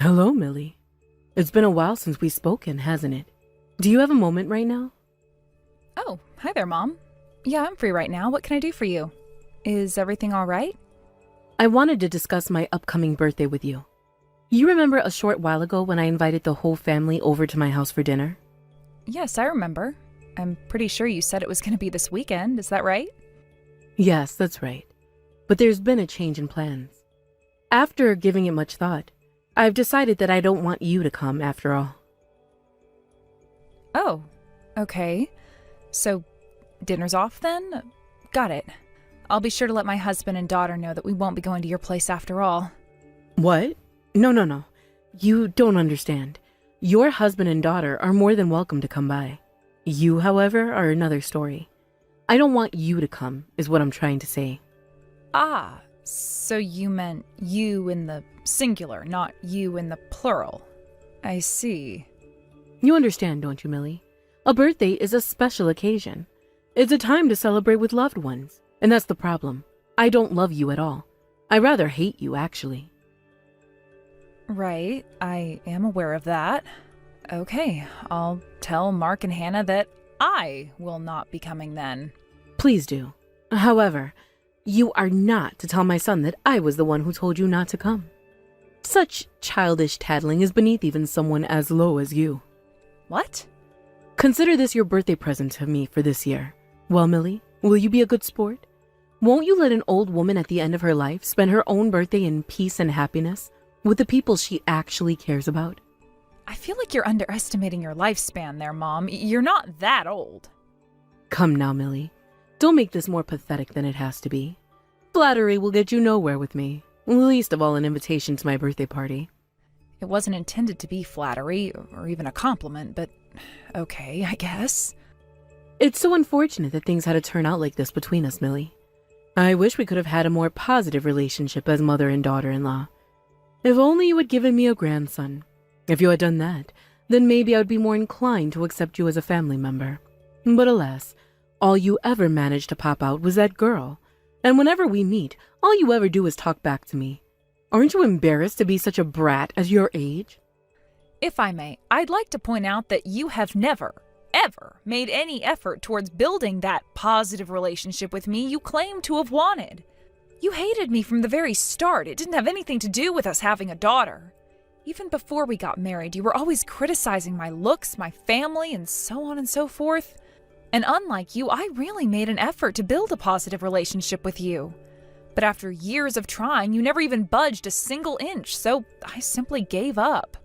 Hello, Millie. It's been a while since we've spoken, hasn't it? Do you have a moment right now? Oh, hi there, Mom. Yeah, I'm free right now. What can I do for you? Is everything all right? I wanted to discuss my upcoming birthday with you. You remember a short while ago when I invited the whole family over to my house for dinner? Yes, I remember. I'm pretty sure you said it was going to be this weekend. Is that right? Yes, that's right. But there's been a change in plans. After giving it much thought, I've decided that I don't want you to come after all. Oh, okay. So, dinner's off then? Got it. I'll be sure to let my husband and daughter know that we won't be going to your place after all. What? No. You don't understand. Your husband and daughter are more than welcome to come by. You, however, are another story. I don't want you to come, is what I'm trying to say. Ah, so you meant you in the singular, not you in the plural. I see. You understand, don't you, Millie? A birthday is a special occasion. It's a time to celebrate with loved ones. And that's the problem. I don't love you at all. I rather hate you, actually. Right, I am aware of that. Okay, I'll tell Mark and Hannah that I will not be coming then. Please do. However, you are not to tell my son that I was the one who told you not to come. Such childish tattling is beneath even someone as low as you. What? Consider this your birthday present to me for this year. Well, Millie, will you be a good sport? Won't you let an old woman at the end of her life spend her own birthday in peace and happiness with the people she actually cares about? I feel like you're underestimating your lifespan there, Mom. You're not that old. Come now, Millie. Don't make this more pathetic than it has to be. Flattery will get you nowhere with me, least of all an invitation to my birthday party. It wasn't intended to be flattery or even a compliment, but okay, I guess. It's so unfortunate that things had to turn out like this between us, Millie. I wish we could have had a more positive relationship as mother and daughter-in-law. If only you had given me a grandson. If you had done that, then maybe I would be more inclined to accept you as a family member. But alas, all you ever managed to pop out was that girl. And whenever we meet, all you ever do is talk back to me. Aren't you embarrassed to be such a brat at your age? If I may, I'd like to point out that you have never, ever made any effort towards building that positive relationship with me you claim to have wanted. You hated me from the very start. It didn't have anything to do with us having a daughter. Even before we got married, you were always criticizing my looks, my family, and so on and so forth. And unlike you, I really made an effort to build a positive relationship with you. But after years of trying, you never even budged a single inch, so I simply gave up.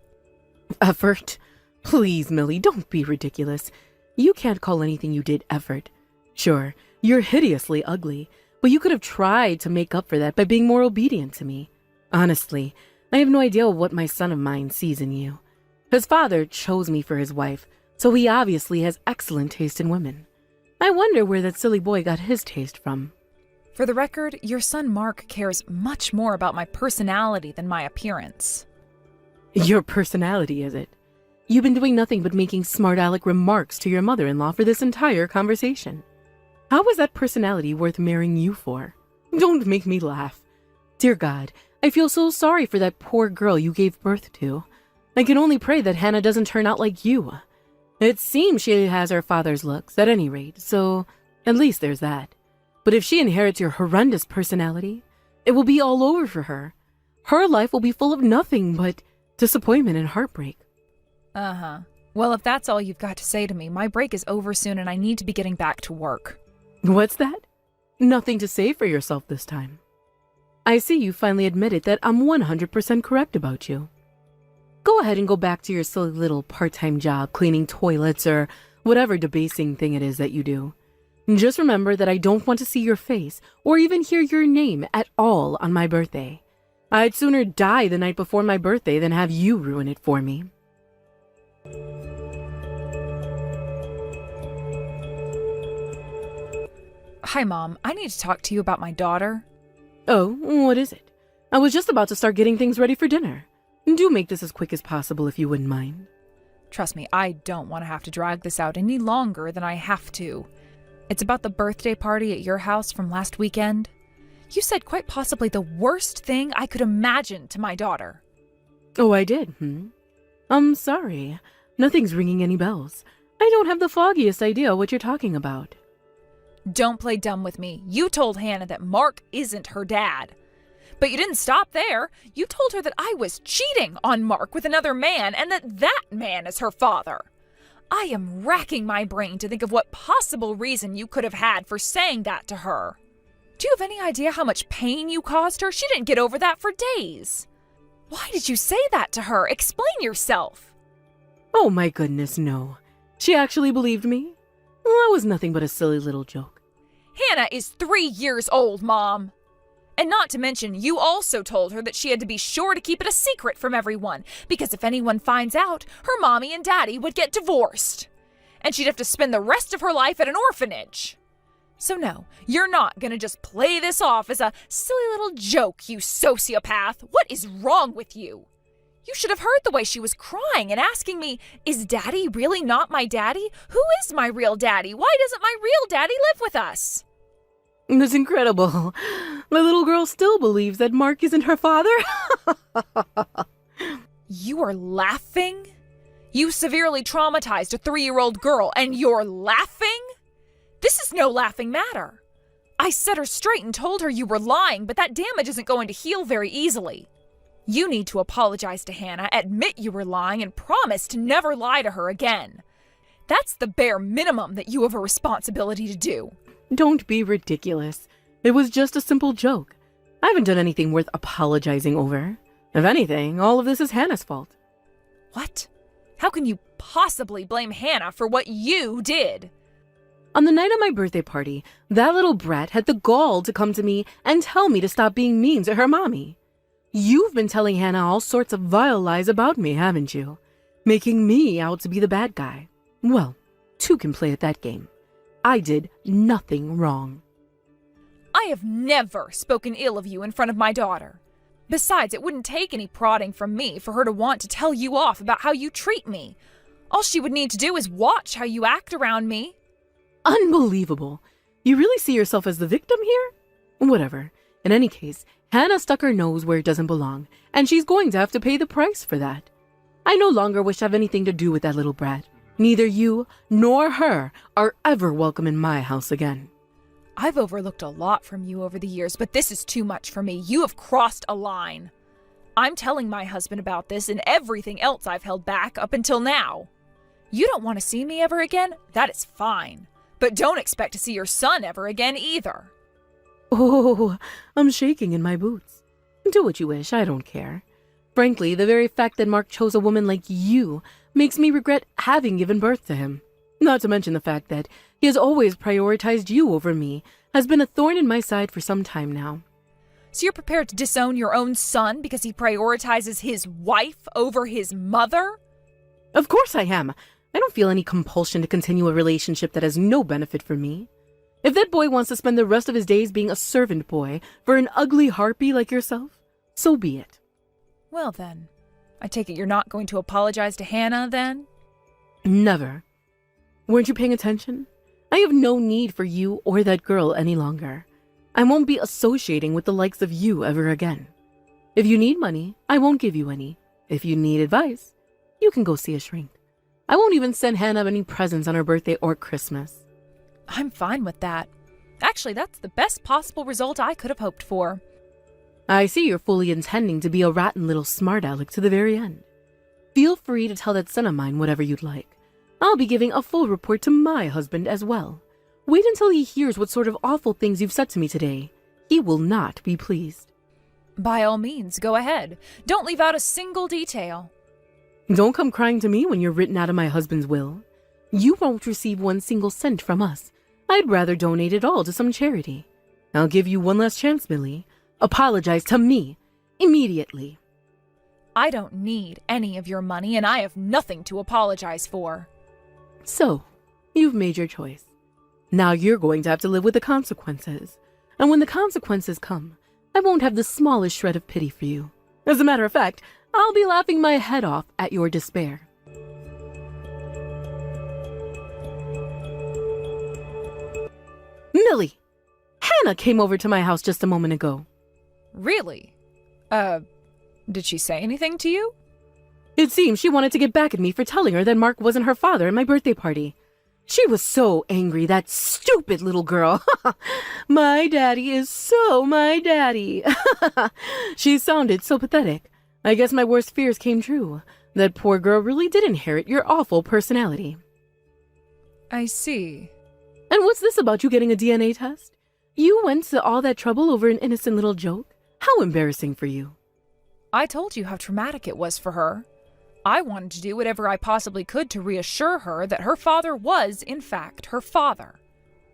Effort? Please, Millie, don't be ridiculous. You can't call anything you did effort. Sure, you're hideously ugly, but you could have tried to make up for that by being more obedient to me. Honestly, I have no idea what my son of mine sees in you. His father chose me for his wife, so he obviously has excellent taste in women. I wonder where that silly boy got his taste from. For the record, your son Mark cares much more about my personality than my appearance. Your personality, is it? You've been doing nothing but making smart-aleck remarks to your mother-in-law for this entire conversation. How is that personality worth marrying you for? Don't make me laugh. Dear God, I feel so sorry for that poor girl you gave birth to. I can only pray that Hannah doesn't turn out like you. It seems she has her father's looks, at any rate, so at least there's that. But if she inherits your horrendous personality, it will be all over for her. Her life will be full of nothing but disappointment and heartbreak. Uh-huh. Well, if that's all you've got to say to me, my break is over soon and I need to be getting back to work. What's that? Nothing to say for yourself this time. I see you finally admitted that I'm 100% correct about you. Go ahead and go back to your silly little part-time job cleaning toilets or whatever debasing thing it is that you do. Just remember that I don't want to see your face or even hear your name at all on my birthday. I'd sooner die the night before my birthday than have you ruin it for me. Hi, Mom. I need to talk to you about my daughter. Oh, what is it? I was just about to start getting things ready for dinner. Do make this as quick as possible if you wouldn't mind. Trust me, I don't want to have to drag this out any longer than I have to. It's about the birthday party at your house from last weekend. You said quite possibly the worst thing I could imagine to my daughter. Oh, I did, I'm sorry. Nothing's ringing any bells. I don't have the foggiest idea what you're talking about. Don't play dumb with me. You told Hannah that Mark isn't her dad. But you didn't stop there. You told her that I was cheating on Mark with another man and that man is her father. I am racking my brain to think of what possible reason you could have had for saying that to her. Do you have any idea how much pain you caused her? She didn't get over that for days. Why did you say that to her? Explain yourself. Oh my goodness, no. She actually believed me? Well, that was nothing but a silly little joke. Hannah is 3 years old, Mom. And not to mention, you also told her that she had to be sure to keep it a secret from everyone, because if anyone finds out, her mommy and daddy would get divorced. And she'd have to spend the rest of her life at an orphanage. So no, you're not gonna just play this off as a silly little joke, you sociopath. What is wrong with you? You should have heard the way she was crying and asking me, is daddy really not my daddy? Who is my real daddy? Why doesn't my real daddy live with us? That's incredible. The little girl still believes that Mark isn't her father. You are laughing? You severely traumatized a 3-year-old girl and you're laughing? This is no laughing matter. I set her straight and told her you were lying, but that damage isn't going to heal very easily. You need to apologize to Hannah, admit you were lying, and promise to never lie to her again. That's the bare minimum that you have a responsibility to do. Don't be ridiculous. It was just a simple joke. I haven't done anything worth apologizing over. If anything, all of this is Hannah's fault. What? How can you possibly blame Hannah for what you did? On the night of my birthday party, that little brat had the gall to come to me and tell me to stop being mean to her mommy. You've been telling Hannah all sorts of vile lies about me, haven't you? Making me out to be the bad guy. Well, two can play at that game. I did nothing wrong. I have never spoken ill of you in front of my daughter. Besides, it wouldn't take any prodding from me for her to want to tell you off about how you treat me. All she would need to do is watch how you act around me. Unbelievable. You really see yourself as the victim here? Whatever. In any case, Hannah stuck her nose where it doesn't belong, and she's going to have to pay the price for that. I no longer wish to have anything to do with that little brat. Neither you nor her are ever welcome in my house again. I've overlooked a lot from you over the years, but this is too much for me. You have crossed a line. I'm telling my husband about this and everything else I've held back up until now. You don't want to see me ever again? That is fine. But don't expect to see your son ever again either. Oh, I'm shaking in my boots. Do what you wish, I don't care. Frankly, the very fact that Mark chose a woman like you makes me regret having given birth to him. Not to mention the fact that he has always prioritized you over me has been a thorn in my side for some time now. So you're prepared to disown your own son because he prioritizes his wife over his mother? Of course I am. I don't feel any compulsion to continue a relationship that has no benefit for me. If that boy wants to spend the rest of his days being a servant boy for an ugly harpy like yourself, so be it. Well then, I take it you're not going to apologize to Hannah then? Never. Weren't you paying attention? I have no need for you or that girl any longer. I won't be associating with the likes of you ever again. If you need money, I won't give you any. If you need advice, you can go see a shrink. I won't even send Hannah any presents on her birthday or Christmas. I'm fine with that. Actually, that's the best possible result I could have hoped for. I see you're fully intending to be a rotten little smart aleck to the very end. Feel free to tell that son of mine whatever you'd like. I'll be giving a full report to my husband as well. Wait until he hears what sort of awful things you've said to me today. He will not be pleased. By all means, go ahead. Don't leave out a single detail. Don't come crying to me when you're written out of my husband's will. You won't receive 1 single cent from us. I'd rather donate it all to some charity. I'll give you one last chance, Millie. Apologize to me. Immediately. I don't need any of your money, and I have nothing to apologize for. So, you've made your choice. Now you're going to have to live with the consequences. And when the consequences come, I won't have the smallest shred of pity for you. As a matter of fact, I'll be laughing my head off at your despair. Millie! Hannah came over to my house just a moment ago. Really? Did she say anything to you? It seems she wanted to get back at me for telling her that Mark wasn't her father at my birthday party. She was so angry, that stupid little girl. My daddy is so my daddy. She sounded so pathetic. I guess my worst fears came true. That poor girl really did inherit your awful personality. I see. And what's this about you getting a DNA test? You went to all that trouble over an innocent little joke? How embarrassing for you. I told you how traumatic it was for her. I wanted to do whatever I possibly could to reassure her that her father was, in fact, her father.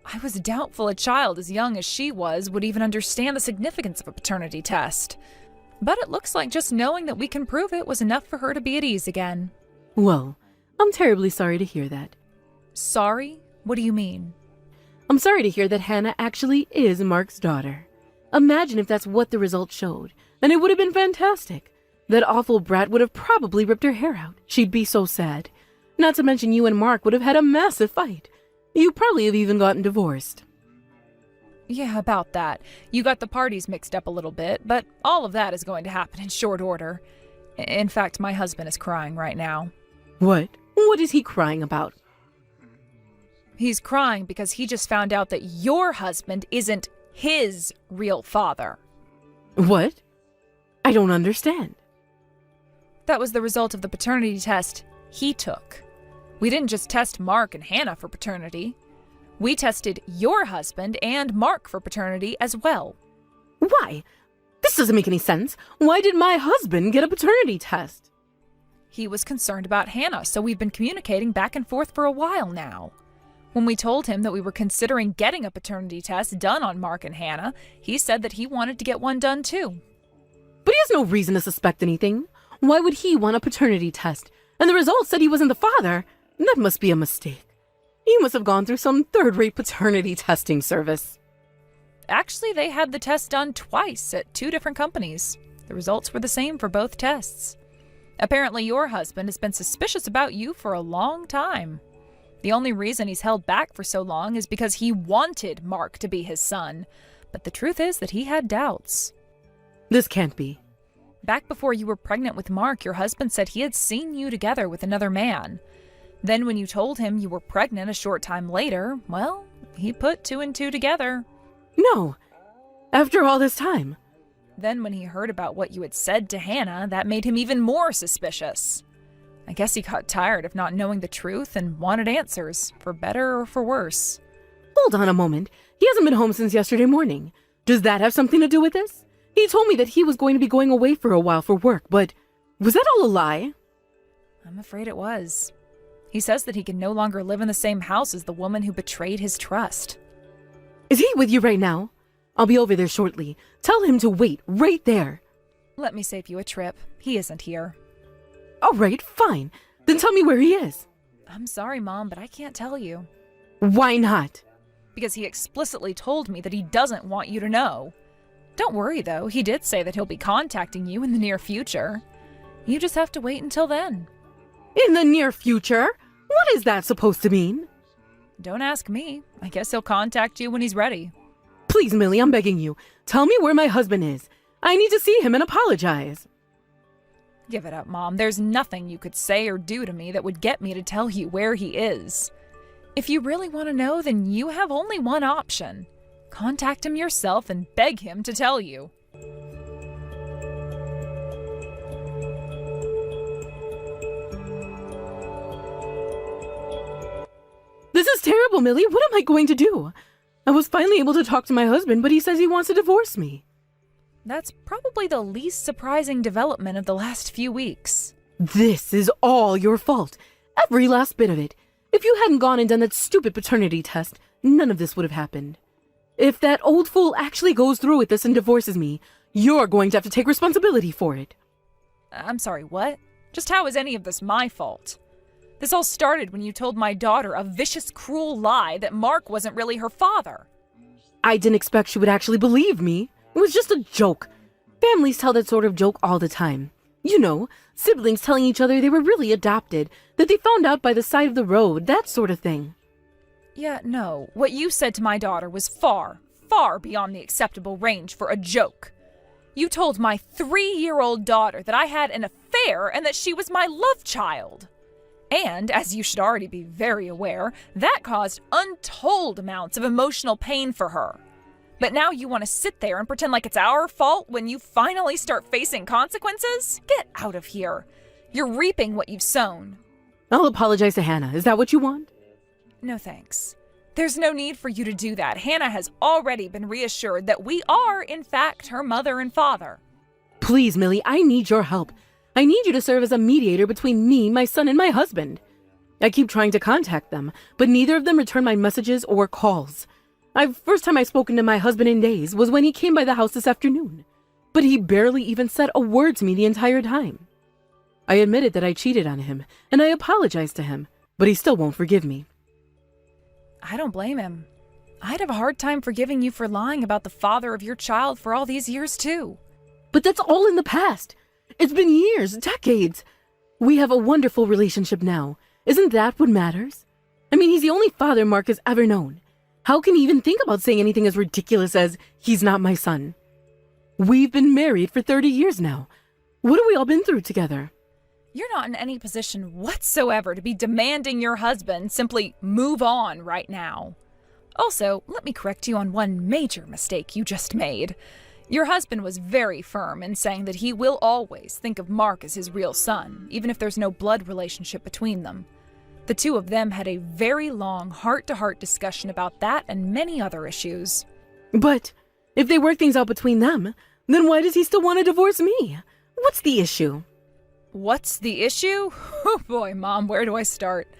I was doubtful a child as young as she was would even understand the significance of a paternity test. But it looks like just knowing that we can prove it was enough for her to be at ease again. Well, I'm terribly sorry to hear that. Sorry? What do you mean? I'm sorry to hear that Hannah actually is Mark's daughter. Imagine if that's what the results showed, and it would have been fantastic. That awful brat would have probably ripped her hair out. She'd be so sad. Not to mention you and Mark would have had a massive fight. You probably have even gotten divorced. Yeah, about that. You got the parties mixed up a little bit, but all of that is going to happen in short order. In fact, my husband is crying right now. What? What is he crying about? He's crying because he just found out that your husband isn't his real father. What? I don't understand. That was the result of the paternity test he took. We didn't just test Mark and Hannah for paternity. We tested your husband and Mark for paternity as well. Why? This doesn't make any sense. Why did my husband get a paternity test? He was concerned about Hannah, so we've been communicating back and forth for a while now. When we told him that we were considering getting a paternity test done on Mark and Hannah, he said that he wanted to get one done too. But he has no reason to suspect anything. Why would he want a paternity test? And the results said he wasn't the father. That must be a mistake. He must have gone through some third-rate paternity testing service. Actually, they had the test done twice at 2 different companies. The results were the same for both tests. Apparently, your husband has been suspicious about you for a long time. The only reason he's held back for so long is because he wanted Mark to be his son. But the truth is that he had doubts. This can't be. Back before you were pregnant with Mark, your husband said he had seen you together with another man. Then when you told him you were pregnant a short time later, well, he put 2 and 2 together. No. After all this time. Then when he heard about what you had said to Hannah, that made him even more suspicious. I guess he got tired of not knowing the truth and wanted answers, for better or for worse. Hold on a moment. He hasn't been home since yesterday morning. Does that have something to do with this? He told me that he was going to be going away for a while for work, but was that all a lie? I'm afraid it was. He says that he can no longer live in the same house as the woman who betrayed his trust. Is he with you right now? I'll be over there shortly. Tell him to wait right there. Let me save you a trip. He isn't here. All right, fine. Then tell me where he is. I'm sorry, Mom, but I can't tell you. Why not? Because he explicitly told me that he doesn't want you to know. Don't worry, though. He did say that he'll be contacting you in the near future. You just have to wait until then. In the near future? What is that supposed to mean? Don't ask me. I guess he'll contact you when he's ready. Please, Millie, I'm begging you. Tell me where my husband is. I need to see him and apologize. Give it up, Mom. There's nothing you could say or do to me that would get me to tell you where he is. If you really want to know, then you have only one option. Contact him yourself and beg him to tell you. This is terrible, Millie. What am I going to do? I was finally able to talk to my husband, but he says he wants to divorce me. That's probably the least surprising development of the last few weeks. This is all your fault. Every last bit of it. If you hadn't gone and done that stupid paternity test, none of this would have happened. If that old fool actually goes through with this and divorces me, you're going to have to take responsibility for it. I'm sorry, what? Just how is any of this my fault? This all started when you told my daughter a vicious, cruel lie that Mark wasn't really her father. I didn't expect she would actually believe me. It was just a joke. Families tell that sort of joke all the time. You know, siblings telling each other they were really adopted, that they found out by the side of the road, that sort of thing. Yeah, no. What you said to my daughter was far, far beyond the acceptable range for a joke. You told my 3-year-old daughter that I had an affair and that she was my love child. And, as you should already be very aware, that caused untold amounts of emotional pain for her. But now you want to sit there and pretend like it's our fault when you finally start facing consequences? Get out of here. You're reaping what you've sown. I'll apologize to Hannah. Is that what you want? No thanks. There's no need for you to do that. Hannah has already been reassured that we are, in fact, her mother and father. Please, Millie, I need your help. I need you to serve as a mediator between me, my son, and my husband. I keep trying to contact them, but neither of them return my messages or calls. First time I've spoken to my husband in days was when he came by the house this afternoon, but he barely even said a word to me the entire time. I admitted that I cheated on him, and I apologized to him, but he still won't forgive me. I don't blame him. I'd have a hard time forgiving you for lying about the father of your child for all these years, too. But that's all in the past. It's been years, decades. We have a wonderful relationship now. Isn't that what matters? I mean, he's the only father Mark has ever known. How can he even think about saying anything as ridiculous as, he's not my son? We've been married for 30 years now. What have we all been through together? You're not in any position whatsoever to be demanding your husband simply move on right now. Also, let me correct you on one major mistake you just made. Your husband was very firm in saying that he will always think of Mark as his real son, even if there's no blood relationship between them. The two of them had a very long heart-to-heart discussion about that and many other issues. But if they work things out between them, then why does he still want to divorce me? What's the issue? What's the issue? Oh boy, Mom, where do I start?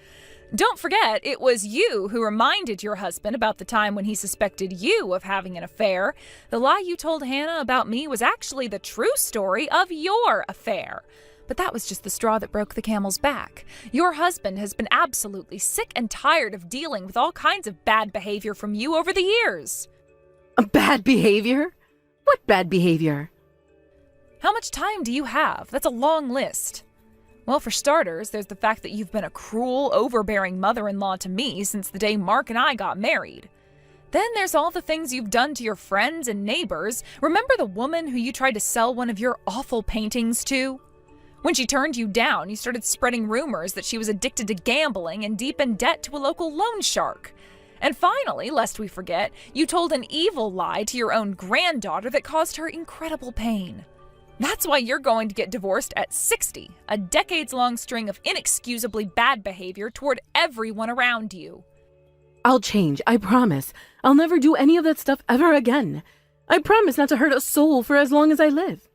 Don't forget, it was you who reminded your husband about the time when he suspected you of having an affair. The lie you told Hannah about me was actually the true story of your affair. But that was just the straw that broke the camel's back. Your husband has been absolutely sick and tired of dealing with all kinds of bad behavior from you over the years. Bad behavior? What bad behavior? How much time do you have? That's a long list. Well, for starters, there's the fact that you've been a cruel, overbearing mother-in-law to me since the day Mark and I got married. Then there's all the things you've done to your friends and neighbors. Remember the woman who you tried to sell one of your awful paintings to? When she turned you down, you started spreading rumors that she was addicted to gambling and deep in debt to a local loan shark. And finally, lest we forget, you told an evil lie to your own granddaughter that caused her incredible pain. That's why you're going to get divorced at 60, a decades-long string of inexcusably bad behavior toward everyone around you. I'll change, I promise. I'll never do any of that stuff ever again. I promise not to hurt a soul for as long as I live.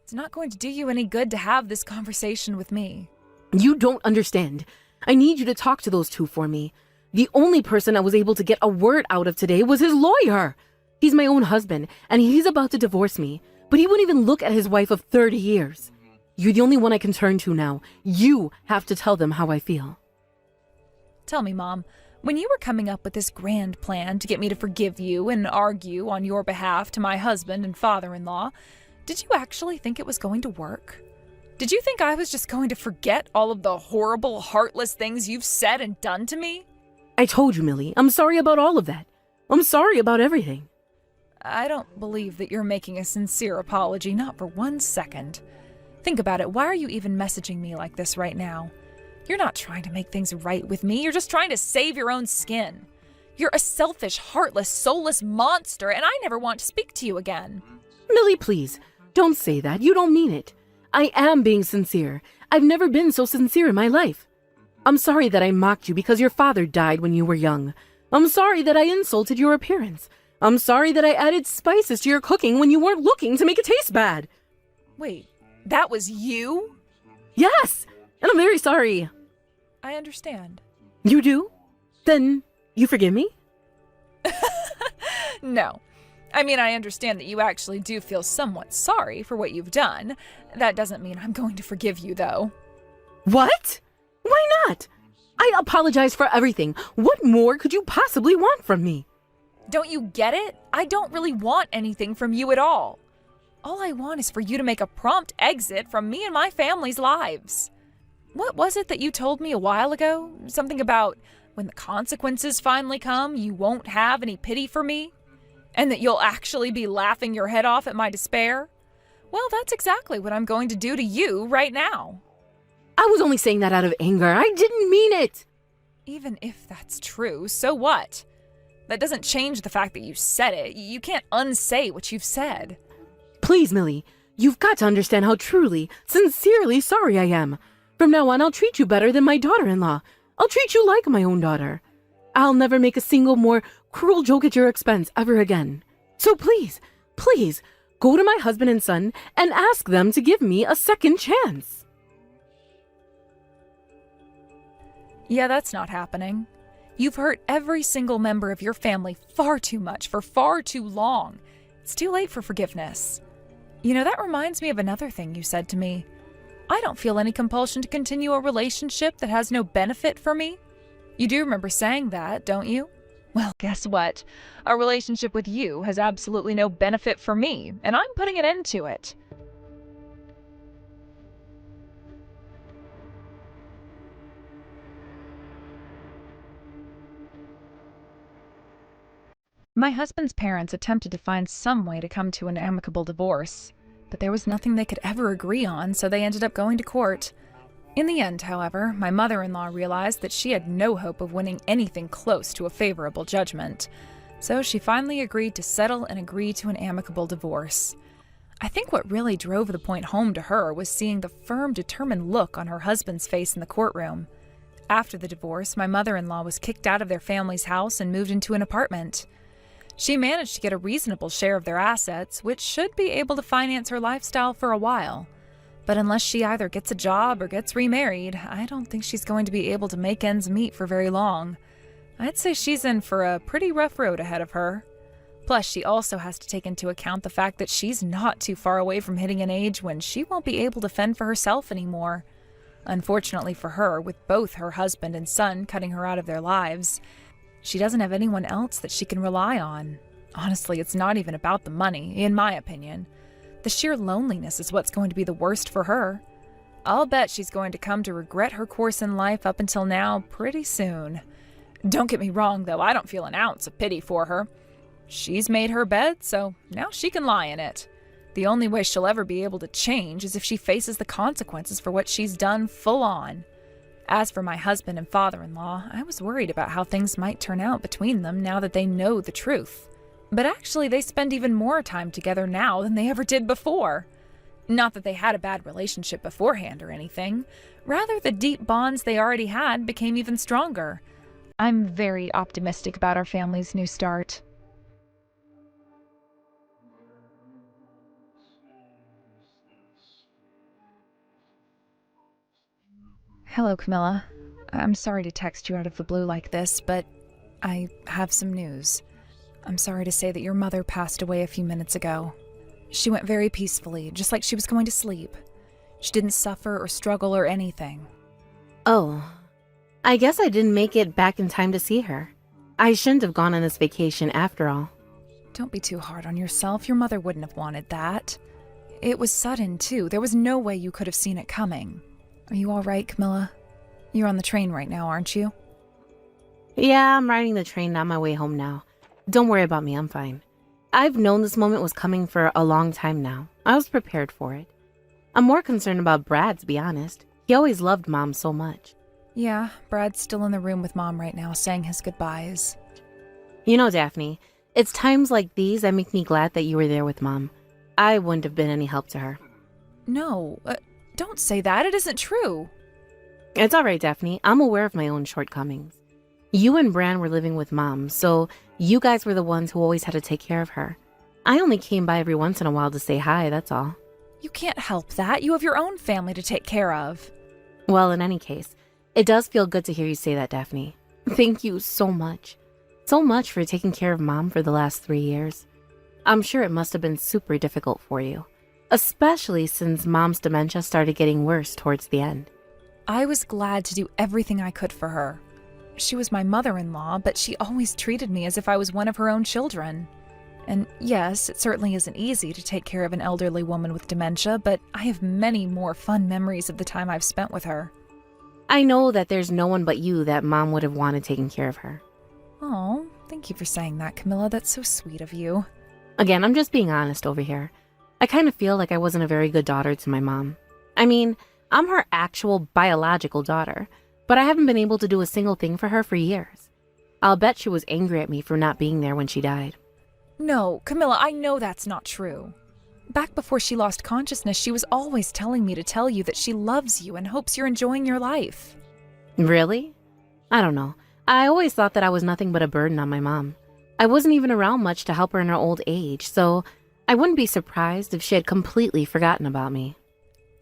It's not going to do you any good to have this conversation with me. You don't understand. I need you to talk to those two for me. The only person I was able to get a word out of today was his lawyer. He's my own husband, and he's about to divorce me. But he wouldn't even look at his wife of 30 years. You're the only one I can turn to now. You have to tell them how I feel. Tell me, Mom, when you were coming up with this grand plan to get me to forgive you and argue on your behalf to my husband and father-in-law, did you actually think it was going to work? Did you think I was just going to forget all of the horrible, heartless things you've said and done to me? I told you, Millie. I'm sorry about all of that. I'm sorry about everything. I don't believe that you're making a sincere apology, not for 1 second. Think about it. Why are you even messaging me like this right now? You're not trying to make things right with me. You're just trying to save your own skin. You're a selfish, heartless, soulless monster, and I never want to speak to you again. Millie, please, don't say that. You don't mean it. I am being sincere. I've never been so sincere in my life. I'm sorry that I mocked you because your father died when you were young. I'm sorry that I insulted your appearance. I'm sorry that I added spices to your cooking when you weren't looking to make it taste bad. Wait, that was you? Yes, and I'm very sorry. I understand. You do? Then you forgive me? No. I mean, I understand that you actually do feel somewhat sorry for what you've done. That doesn't mean I'm going to forgive you, though. What? Why not? I apologize for everything. What more could you possibly want from me? Don't you get it? I don't really want anything from you at all. All I want is for you to make a prompt exit from me and my family's lives. What was it that you told me a while ago? Something about when the consequences finally come, you won't have any pity for me? And that you'll actually be laughing your head off at my despair? Well, that's exactly what I'm going to do to you right now. I was only saying that out of anger. I didn't mean it. Even if that's true, so what? That doesn't change the fact that you said it. You can't unsay what you've said. Please, Millie, you've got to understand how truly, sincerely sorry I am. From now on, I'll treat you better than my daughter-in-law. I'll treat you like my own daughter. I'll never make a single more cruel joke at your expense ever again. So please, please, go to my husband and son and ask them to give me a second chance. Yeah, that's not happening. You've hurt every single member of your family far too much for far too long. It's too late for forgiveness. You know, that reminds me of another thing you said to me. I don't feel any compulsion to continue a relationship that has no benefit for me. You do remember saying that, don't you? Well, guess what? A relationship with you has absolutely no benefit for me, and I'm putting an end to it. My husband's parents attempted to find some way to come to an amicable divorce, but there was nothing they could ever agree on, so they ended up going to court. In the end, however, my mother-in-law realized that she had no hope of winning anything close to a favorable judgment, so she finally agreed to settle and agree to an amicable divorce. I think what really drove the point home to her was seeing the firm, determined look on her husband's face in the courtroom. After the divorce, my mother-in-law was kicked out of their family's house and moved into an apartment. She managed to get a reasonable share of their assets, which should be able to finance her lifestyle for a while. But unless she either gets a job or gets remarried, I don't think she's going to be able to make ends meet for very long. I'd say she's in for a pretty rough road ahead of her. Plus, she also has to take into account the fact that she's not too far away from hitting an age when she won't be able to fend for herself anymore. Unfortunately for her, with both her husband and son cutting her out of their lives, she doesn't have anyone else that she can rely on. Honestly, it's not even about the money, in my opinion. The sheer loneliness is what's going to be the worst for her. I'll bet she's going to come to regret her course in life up until now pretty soon. Don't get me wrong, though, I don't feel an ounce of pity for her. She's made her bed, so now she can lie in it. The only way she'll ever be able to change is if she faces the consequences for what she's done full on. As for my husband and father-in-law, I was worried about how things might turn out between them now that they know the truth. But actually, they spend even more time together now than they ever did before. Not that they had a bad relationship beforehand or anything. Rather, the deep bonds they already had became even stronger. I'm very optimistic about our family's new start. Hello, Camilla. I'm sorry to text you out of the blue like this, but I have some news. I'm sorry to say that your mother passed away a few minutes ago. She went very peacefully, just like she was going to sleep. She didn't suffer or struggle or anything. Oh, I guess I didn't make it back in time to see her. I shouldn't have gone on this vacation after all. Don't be too hard on yourself. Your mother wouldn't have wanted that. It was sudden, too. There was no way you could have seen it coming. Are you all right, Camilla? You're on the train right now, aren't you? Yeah, I'm riding the train on my way home now. Don't worry about me, I'm fine. I've known this moment was coming for a long time now. I was prepared for it. I'm more concerned about Brad, to be honest. He always loved Mom so much. Yeah, Brad's still in the room with Mom right now, saying his goodbyes. You know, Daphne, it's times like these that make me glad that you were there with Mom. I wouldn't have been any help to her. No, don't say that. It isn't true. It's all right, Daphne. I'm aware of my own shortcomings. You and Bran were living with Mom, so you guys were the ones who always had to take care of her. I only came by every once in a while to say hi, that's all. You can't help that. You have your own family to take care of. Well, in any case, it does feel good to hear you say that, Daphne. Thank you so much. So much for taking care of Mom for the last 3 years. I'm sure it must have been super difficult for you, especially since Mom's dementia started getting worse towards the end. I was glad to do everything I could for her. She was my mother-in-law, but she always treated me as if I was one of her own children. And yes, it certainly isn't easy to take care of an elderly woman with dementia, but I have many more fun memories of the time I've spent with her. I know that there's no one but you that Mom would have wanted taking care of her. Oh, Thank you for saying that, Camilla. That's so sweet of you. Again, I'm just being honest over here. I kind of feel like I wasn't a very good daughter to my mom. I mean, I'm her actual biological daughter, but I haven't been able to do a single thing for her for years. I'll bet she was angry at me for not being there when she died. No, Camilla, I know that's not true. Back before she lost consciousness, she was always telling me to tell you that she loves you and hopes you're enjoying your life. Really? I don't know. I always thought that I was nothing but a burden on my mom. I wasn't even around much to help her in her old age, so I wouldn't be surprised if she had completely forgotten about me.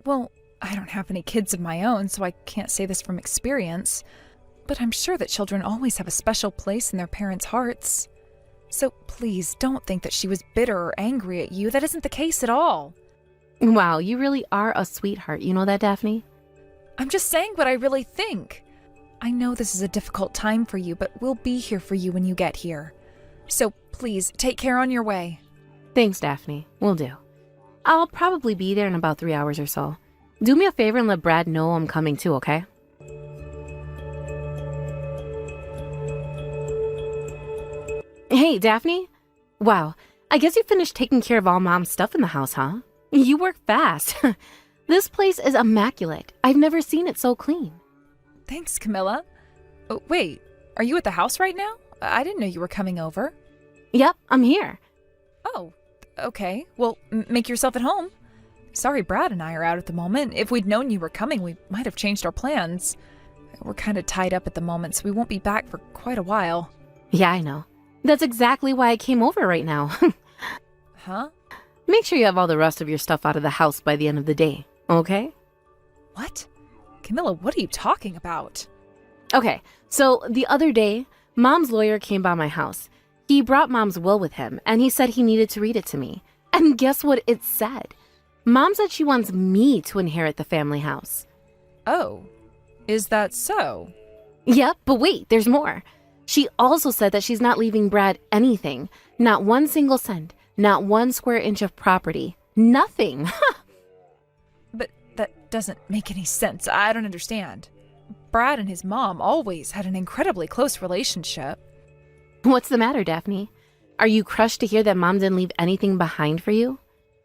Well, I don't have any kids of my own, so I can't say this from experience, but I'm sure that children always have a special place in their parents' hearts. So please don't think that she was bitter or angry at you. That isn't the case at all. Wow, you really are a sweetheart. You know that, Daphne? I'm just saying what I really think. I know this is a difficult time for you, but we'll be here for you when you get here. So please, take care on your way. Thanks, Daphne. Will do. I'll probably be there in about 3 hours or so. Do me a favor and let Brad know I'm coming too, okay? Hey, Daphne? Wow, I guess you finished taking care of all Mom's stuff in the house, huh? You work fast. This place is immaculate. I've never seen it so clean. Thanks, Camilla. Oh, wait, are you at the house right now? I didn't know you were coming over. Yep, I'm here. Oh, okay. Well, make yourself at home. Sorry, Brad and I are out at the moment. If we'd known you were coming, we might have changed our plans. We're kind of tied up at the moment, so we won't be back for quite a while. Yeah, I know. That's exactly why I came over right now. Huh? Make sure you have all the rest of your stuff out of the house by the end of the day, okay? What? Camilla, what are you talking about? Okay, so the other day, Mom's lawyer came by my house. He brought Mom's will with him, and he said he needed to read it to me. And guess what it said? Mom said she wants me to inherit the family house. Oh, is that so? Yep, but wait, there's more. She also said that she's not leaving Brad anything. Not one single cent. Not 1 square inch of property. Nothing. But that doesn't make any sense. I don't understand. Brad and his mom always had an incredibly close relationship. What's the matter, Daphne? Are you crushed to hear that Mom didn't leave anything behind for you?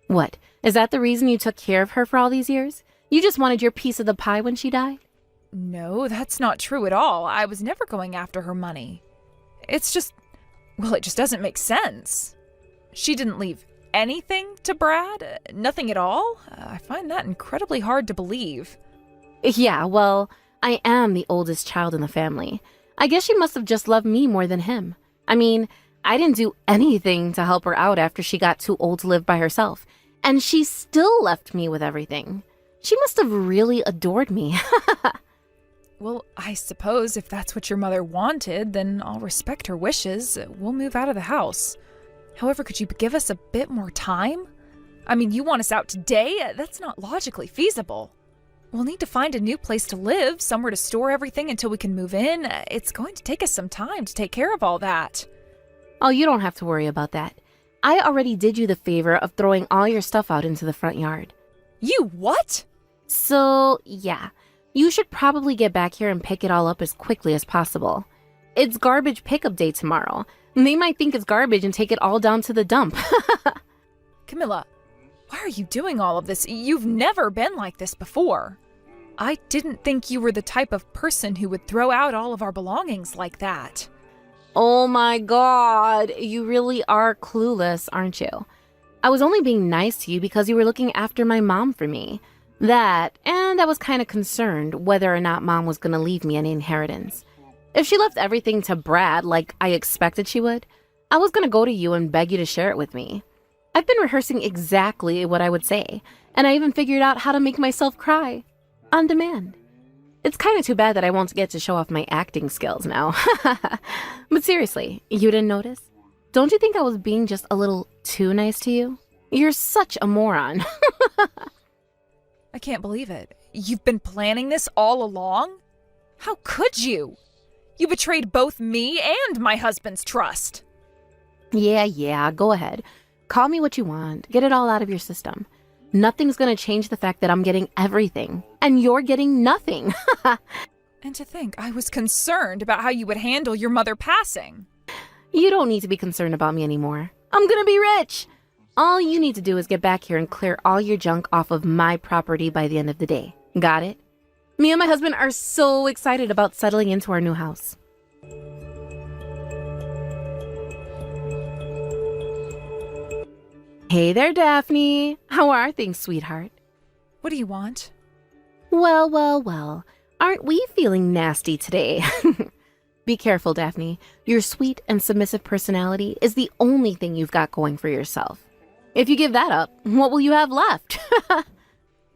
What, is that the reason you took care of her for all these years? You just wanted your piece of the pie when she died? No, that's not true at all. I was never going after her money. It's just, well, it just doesn't make sense. She didn't leave anything to Brad? Nothing at all? I find that incredibly hard to believe. Yeah, well, I am the oldest child in the family. I guess she must have just loved me more than him. I mean, I didn't do anything to help her out after she got too old to live by herself. And she still left me with everything. She must have really adored me. Well, I suppose if that's what your mother wanted, then I'll respect her wishes. We'll move out of the house. However, could you give us a bit more time? I mean, you want us out today? That's not logically feasible. We'll need to find a new place to live, somewhere to store everything until we can move in. It's going to take us some time to take care of all that. Oh, you don't have to worry about that. I already did you the favor of throwing all your stuff out into the front yard. You what? So, yeah. You should probably get back here and pick it all up as quickly as possible. It's garbage pickup day tomorrow. They might think it's garbage and take it all down to the dump. Camilla, why are you doing all of this? You've never been like this before. I didn't think you were the type of person who would throw out all of our belongings like that. Oh my God, you really are clueless, aren't you? I was only being nice to you because you were looking after my mom for me. That, and I was kind of concerned whether or not Mom was going to leave me any inheritance. If she left everything to Brad like I expected she would, I was going to go to you and beg you to share it with me. I've been rehearsing exactly what I would say, and I even figured out how to make myself cry. On demand. It's kind of too bad that I won't get to show off my acting skills now. But seriously, you didn't notice? Don't you think I was being just a little too nice to you? You're such a moron. I can't believe it. You've been planning this all along? How could you? You betrayed both me and my husband's trust. Yeah, go ahead. Call me what you want. Get it all out of your system. Nothing's gonna change the fact that I'm getting everything, and you're getting nothing. And to think I was concerned about how you would handle your mother passing. You don't need to be concerned about me anymore. I'm gonna be rich! All you need to do is get back here and clear all your junk off of my property by the end of the day. Got it? Me and my husband are so excited about settling into our new house. Hey there, Daphne. How are things, sweetheart? What do you want? Well. Aren't we feeling nasty today? Be careful, Daphne. Your sweet and submissive personality is the only thing you've got going for yourself. If you give that up, what will you have left?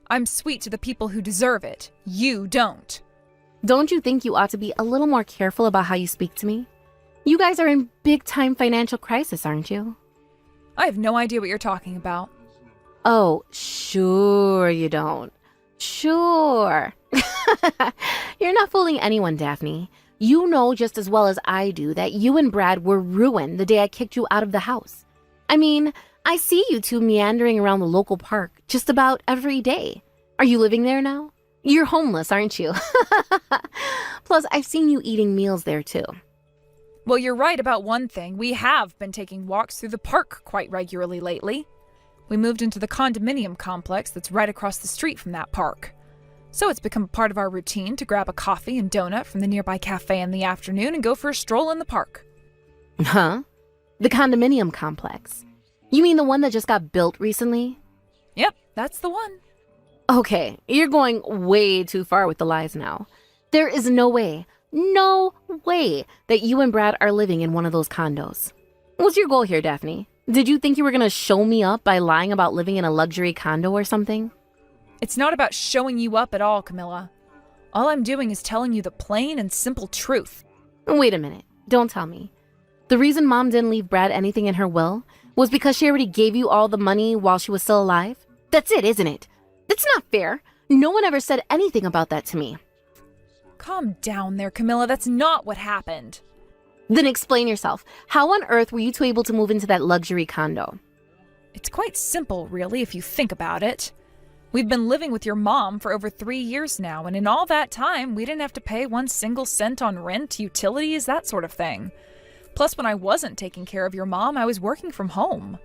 I'm sweet to the people who deserve it. You don't. Don't you think you ought to be a little more careful about how you speak to me? You guys are in big-time financial crisis, aren't you? I have no idea what you're talking about. Oh, sure you don't. Sure. You're not fooling anyone, Daphne. You know just as well as I do that you and Brad were ruined the day I kicked you out of the house. I mean, I see you two meandering around the local park just about every day. Are you living there now? You're homeless, aren't you? Plus, I've seen you eating meals there too. Well, you're right about one thing. We have been taking walks through the park quite regularly lately. We moved into the condominium complex that's right across the street from that park. So it's become part of our routine to grab a coffee and donut from the nearby cafe in the afternoon and go for a stroll in the park. Huh? The condominium complex? You mean the one that just got built recently? Yep, that's the one. Okay, you're going way too far with the lies now. There is no way that you and Brad are living in one of those condos. What's your goal here, Daphne? Did you think you were gonna show me up by lying about living in a luxury condo or something? It's not about showing you up at all, Camilla. All I'm doing is telling you the plain and simple truth. Wait a minute, don't tell me. The reason Mom didn't leave Brad anything in her will was because she already gave you all the money while she was still alive? That's it, isn't it? That's not fair. No one ever said anything about that to me. Calm down there, Camilla. That's not what happened. Then explain yourself. How on earth were you two able to move into that luxury condo? It's quite simple, really, if you think about it. We've been living with your mom for over 3 years now, and in all that time, we didn't have to pay 1 single cent on rent, utilities, that sort of thing. Plus, when I wasn't taking care of your mom, I was working from home.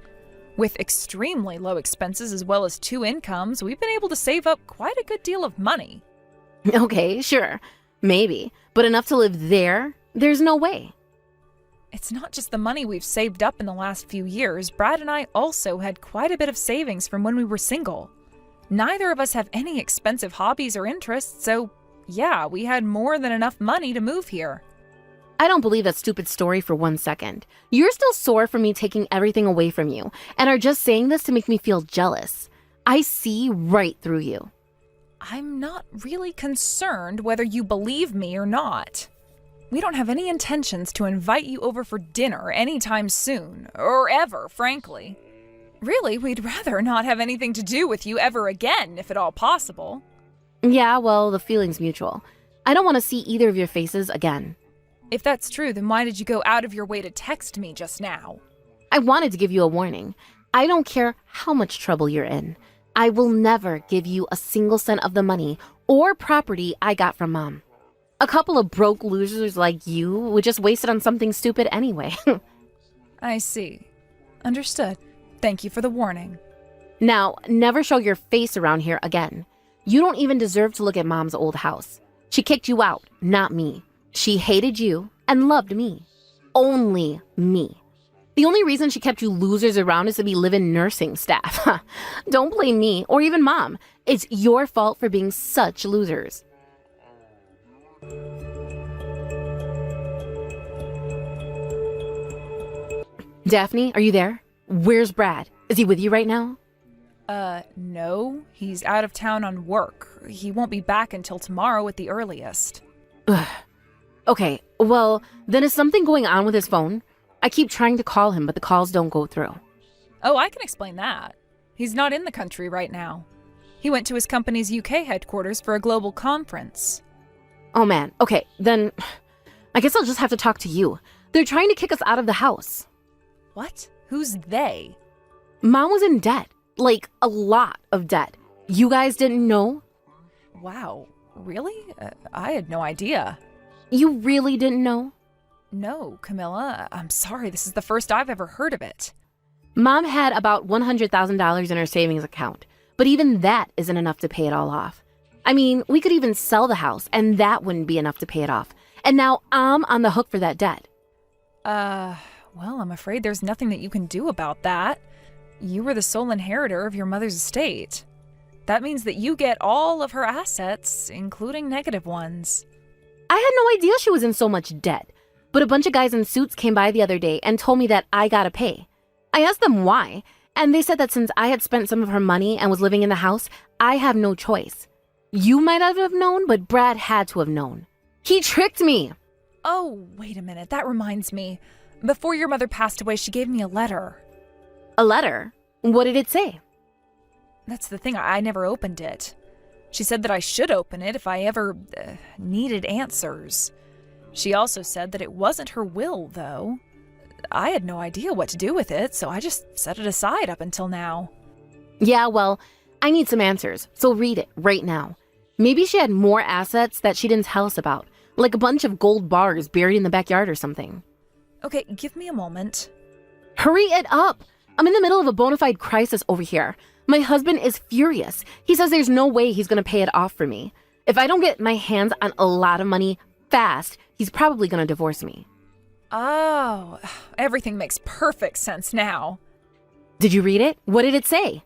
With extremely low expenses as well as 2 incomes, we've been able to save up quite a good deal of money. Okay, sure. Maybe. But enough to live there? There's no way. It's not just the money we've saved up in the last few years. Brad and I also had quite a bit of savings from when we were single. Neither of us have any expensive hobbies or interests, so yeah, we had more than enough money to move here. I don't believe that stupid story for 1 second. You're still sore for me taking everything away from you, and are just saying this to make me feel jealous. I see right through you. I'm not really concerned whether you believe me or not. We don't have any intentions to invite you over for dinner anytime soon, or ever, frankly. Really, we'd rather not have anything to do with you ever again, if at all possible. Yeah, well, the feeling's mutual. I don't want to see either of your faces again. If that's true, then why did you go out of your way to text me just now? I wanted to give you a warning. I don't care how much trouble you're in. I will never give you a single cent of the money or property I got from Mom. A couple of broke losers like you would just waste it on something stupid anyway. I see. Understood. Thank you for the warning. Now, never show your face around here again. You don't even deserve to look at Mom's old house. She kicked you out, not me. She hated you and loved me. Only me. The only reason she kept you losers around is to be live-in nursing staff. Don't blame me or even Mom. It's your fault for being such losers. Daphne, are you there? Where's Brad? Is he with you right now? No. He's out of town on work. He won't be back until tomorrow at the earliest. Ugh. Okay, well, then is something going on with his phone? I keep trying to call him, but the calls don't go through. Oh, I can explain that. He's not in the country right now. He went to his company's UK headquarters for a global conference. Oh man, okay, then I guess I'll just have to talk to you. They're trying to kick us out of the house. What? Who's they? Mom was in debt, like a lot of debt. You guys didn't know? Wow, really? I had no idea. You really didn't know? No, Camilla, I'm sorry, this is the first I've ever heard of it. Mom had about $100,000 in her savings account, but even that isn't enough to pay it all off. I mean, we could even sell the house, and that wouldn't be enough to pay it off. And now I'm on the hook for that debt. Well, I'm afraid there's nothing that you can do about that. You were the sole inheritor of your mother's estate. That means that you get all of her assets, including negative ones. I had no idea she was in so much debt, but a bunch of guys in suits came by the other day and told me that I gotta pay. I asked them why, and they said that since I had spent some of her money and was living in the house, I have no choice. You might have known, but Brad had to have known. He tricked me. Oh, wait a minute, that reminds me. Before your mother passed away, she gave me a letter. A letter? What did it say? That's the thing, I never opened it. She said that I should open it if I ever needed answers. She also said that it wasn't her will, though. I had no idea what to do with it, so I just set it aside up until now. Yeah, well, I need some answers, so read it right now. Maybe she had more assets that she didn't tell us about, like a bunch of gold bars buried in the backyard or something. Okay, give me a moment. Hurry it up! I'm in the middle of a bona fide crisis over here. My husband is furious. He says there's no way he's gonna pay it off for me. If I don't get my hands on a lot of money fast, he's probably gonna divorce me. Oh, everything makes perfect sense now. Did you read it? What did it say?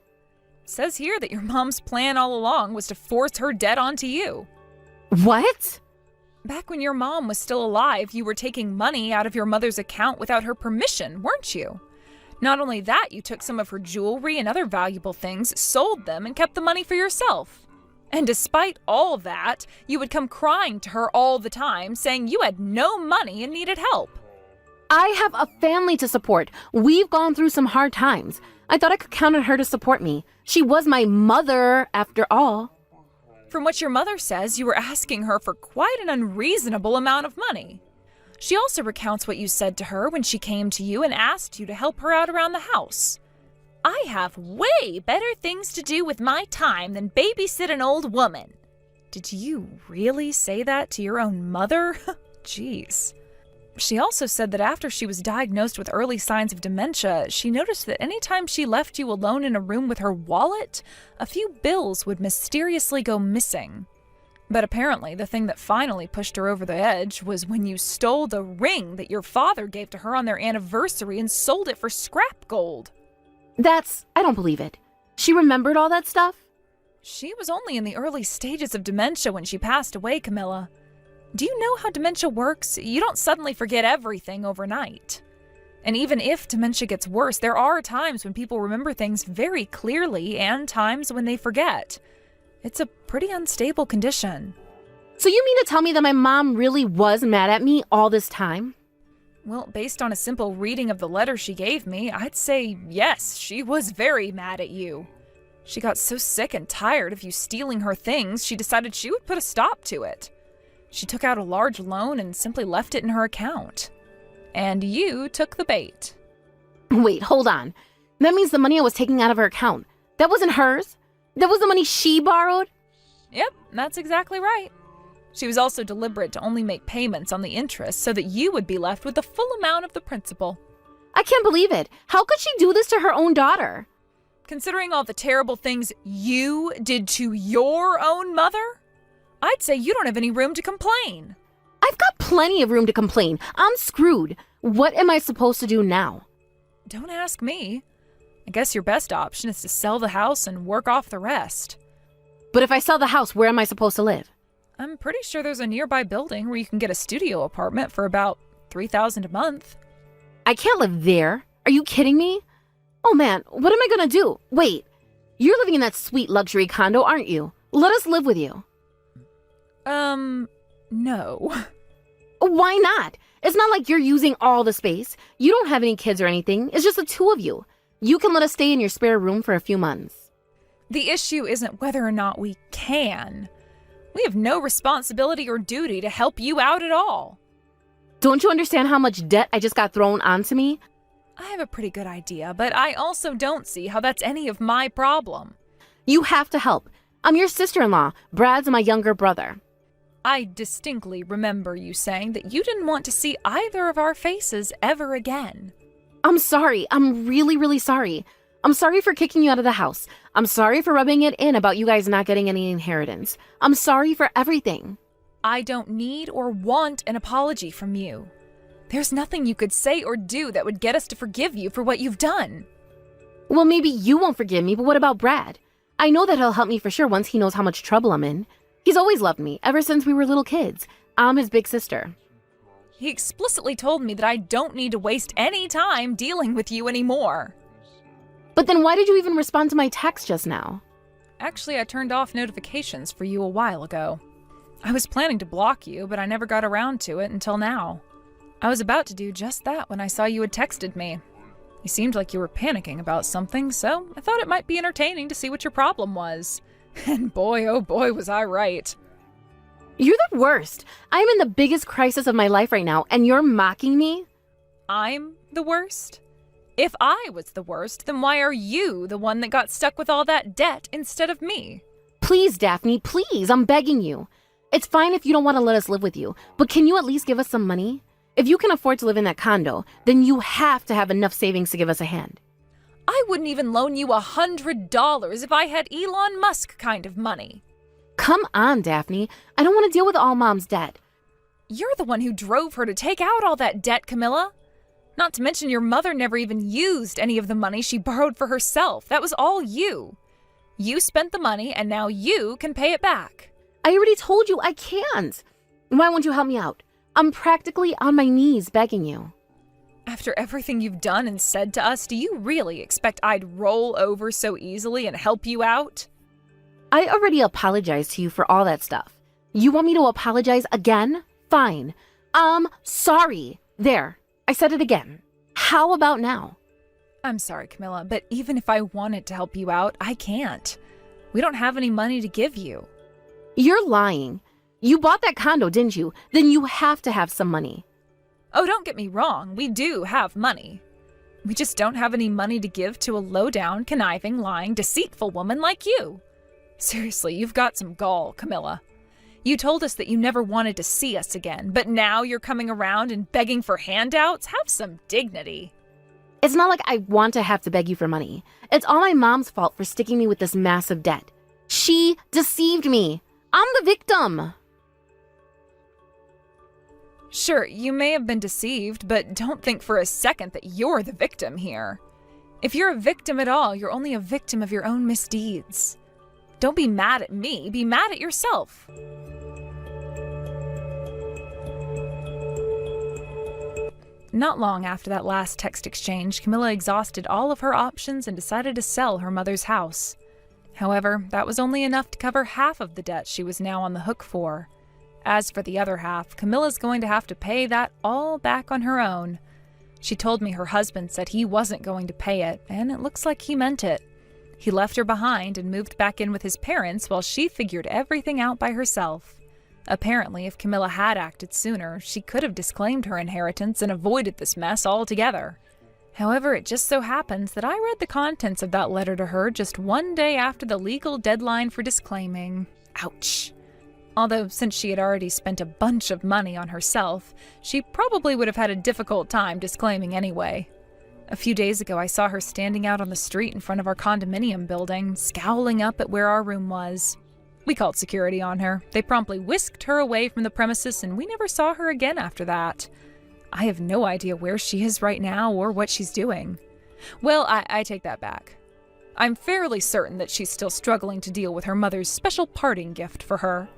It says here that your mom's plan all along was to force her debt onto you. What? Back when your mom was still alive, you were taking money out of your mother's account without her permission, weren't you? Not only that, you took some of her jewelry and other valuable things, sold them, and kept the money for yourself. And despite all that, you would come crying to her all the time, saying you had no money and needed help. I have a family to support. We've gone through some hard times. I thought I could count on her to support me. She was my mother, after all. From what your mother says, you were asking her for quite an unreasonable amount of money. She also recounts what you said to her when she came to you and asked you to help her out around the house. I have way better things to do with my time than babysit an old woman. Did you really say that to your own mother? Jeez. She also said that after she was diagnosed with early signs of dementia, she noticed that anytime she left you alone in a room with her wallet, a few bills would mysteriously go missing. But apparently, the thing that finally pushed her over the edge was when you stole the ring that your father gave to her on their anniversary and sold it for scrap gold. I don't believe it. She remembered all that stuff? She was only in the early stages of dementia when she passed away, Camilla. Do you know how dementia works? You don't suddenly forget everything overnight. And even if dementia gets worse, there are times when people remember things very clearly and times when they forget. It's a pretty unstable condition. So you mean to tell me that my mom really was mad at me all this time? Well, based on a simple reading of the letter she gave me, I'd say yes, she was very mad at you. She got so sick and tired of you stealing her things, she decided she would put a stop to it. She took out a large loan and simply left it in her account. And you took the bait. Wait, hold on. That means the money I was taking out of her account, that wasn't hers? That was the money she borrowed? Yep, that's exactly right. She was also deliberate to only make payments on the interest so that you would be left with the full amount of the principal. I can't believe it. How could she do this to her own daughter? Considering all the terrible things you did to your own mother, I'd say you don't have any room to complain. I've got plenty of room to complain. I'm screwed. What am I supposed to do now? Don't ask me. I guess your best option is to sell the house and work off the rest. But if I sell the house, where am I supposed to live? I'm pretty sure there's a nearby building where you can get a studio apartment for about $3,000 a month. I can't live there. Are you kidding me? Oh man, what am I gonna do? Wait, you're living in that sweet luxury condo, aren't you? Let us live with you. No. Why not? It's not like you're using all the space. You don't have any kids or anything. It's just the two of you. You can let us stay in your spare room for a few months. The issue isn't whether or not we can. We have no responsibility or duty to help you out at all. Don't you understand how much debt I just got thrown onto me? I have a pretty good idea, but I also don't see how that's any of my problem. You have to help. I'm your sister-in-law. Brad's my younger brother. I distinctly remember you saying that you didn't want to see either of our faces ever again. I'm sorry. I'm really, really sorry. I'm sorry for kicking you out of the house. I'm sorry for rubbing it in about you guys not getting any inheritance. I'm sorry for everything. I don't need or want an apology from you. There's nothing you could say or do that would get us to forgive you for what you've done. Well, maybe you won't forgive me, but what about Brad? I know that he'll help me for sure once he knows how much trouble I'm in. He's always loved me, ever since we were little kids. I'm his big sister. He explicitly told me that I don't need to waste any time dealing with you anymore. But then why did you even respond to my text just now? Actually, I turned off notifications for you a while ago. I was planning to block you, but I never got around to it until now. I was about to do just that when I saw you had texted me. You seemed like you were panicking about something, so I thought it might be entertaining to see what your problem was. And boy, oh boy, was I right. You're the worst. I'm in the biggest crisis of my life right now, and you're mocking me? I'm the worst? If I was the worst, then why are you the one that got stuck with all that debt instead of me? Please, Daphne, please, I'm begging you. It's fine if you don't want to let us live with you, but can you at least give us some money? If you can afford to live in that condo, then you have to have enough savings to give us a hand. I wouldn't even loan you $100 if I had Elon Musk kind of money. Come on, Daphne. I don't want to deal with all Mom's debt. You're the one who drove her to take out all that debt, Camilla. Not to mention your mother never even used any of the money she borrowed for herself. That was all you. You spent the money and now you can pay it back. I already told you I can't. Why won't you help me out? I'm practically on my knees begging you. After everything you've done and said to us, do you really expect I'd roll over so easily and help you out? I already apologized to you for all that stuff. You want me to apologize again? Fine. Sorry. There. I said it again. How about now? I'm sorry, Camilla, but even if I wanted to help you out, I can't. We don't have any money to give you. You're lying. You bought that condo, didn't you? Then you have to have some money. Oh, don't get me wrong. We do have money. We just don't have any money to give to a low-down, conniving, lying, deceitful woman like you. Seriously, you've got some gall, Camilla. You told us that you never wanted to see us again, but now you're coming around and begging for handouts? Have some dignity. It's not like I want to have to beg you for money. It's all my mom's fault for sticking me with this massive debt. She deceived me. I'm the victim. Sure, you may have been deceived, but don't think for a second that you're the victim here. If you're a victim at all, you're only a victim of your own misdeeds. Don't be mad at me, be mad at yourself. Not long after that last text exchange, Camilla exhausted all of her options and decided to sell her mother's house. However, that was only enough to cover half of the debt she was now on the hook for. As for the other half, Camilla's going to have to pay that all back on her own. She told me her husband said he wasn't going to pay it, and it looks like he meant it. He left her behind and moved back in with his parents while she figured everything out by herself. Apparently, if Camilla had acted sooner, she could have disclaimed her inheritance and avoided this mess altogether. However, it just so happens that I read the contents of that letter to her just one day after the legal deadline for disclaiming. Ouch. Although, since she had already spent a bunch of money on herself, she probably would have had a difficult time disclaiming anyway. A few days ago, I saw her standing out on the street in front of our condominium building, scowling up at where our room was. We called security on her. They promptly whisked her away from the premises, and we never saw her again after that. I have no idea where she is right now or what she's doing. Well, I take that back. I'm fairly certain that she's still struggling to deal with her mother's special parting gift for her.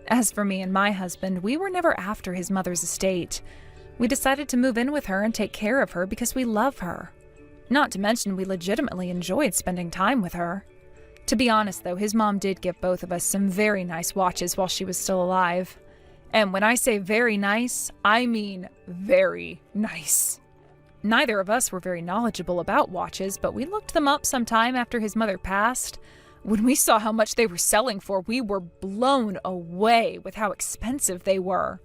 As for me and my husband, we were never after his mother's estate. We decided to move in with her and take care of her because we love her. Not to mention we legitimately enjoyed spending time with her. To be honest, though, his mom did give both of us some very nice watches while she was still alive. And when I say very nice, I mean very nice. Neither of us were very knowledgeable about watches, but we looked them up sometime after his mother passed. When we saw how much they were selling for, we were blown away with how expensive they were.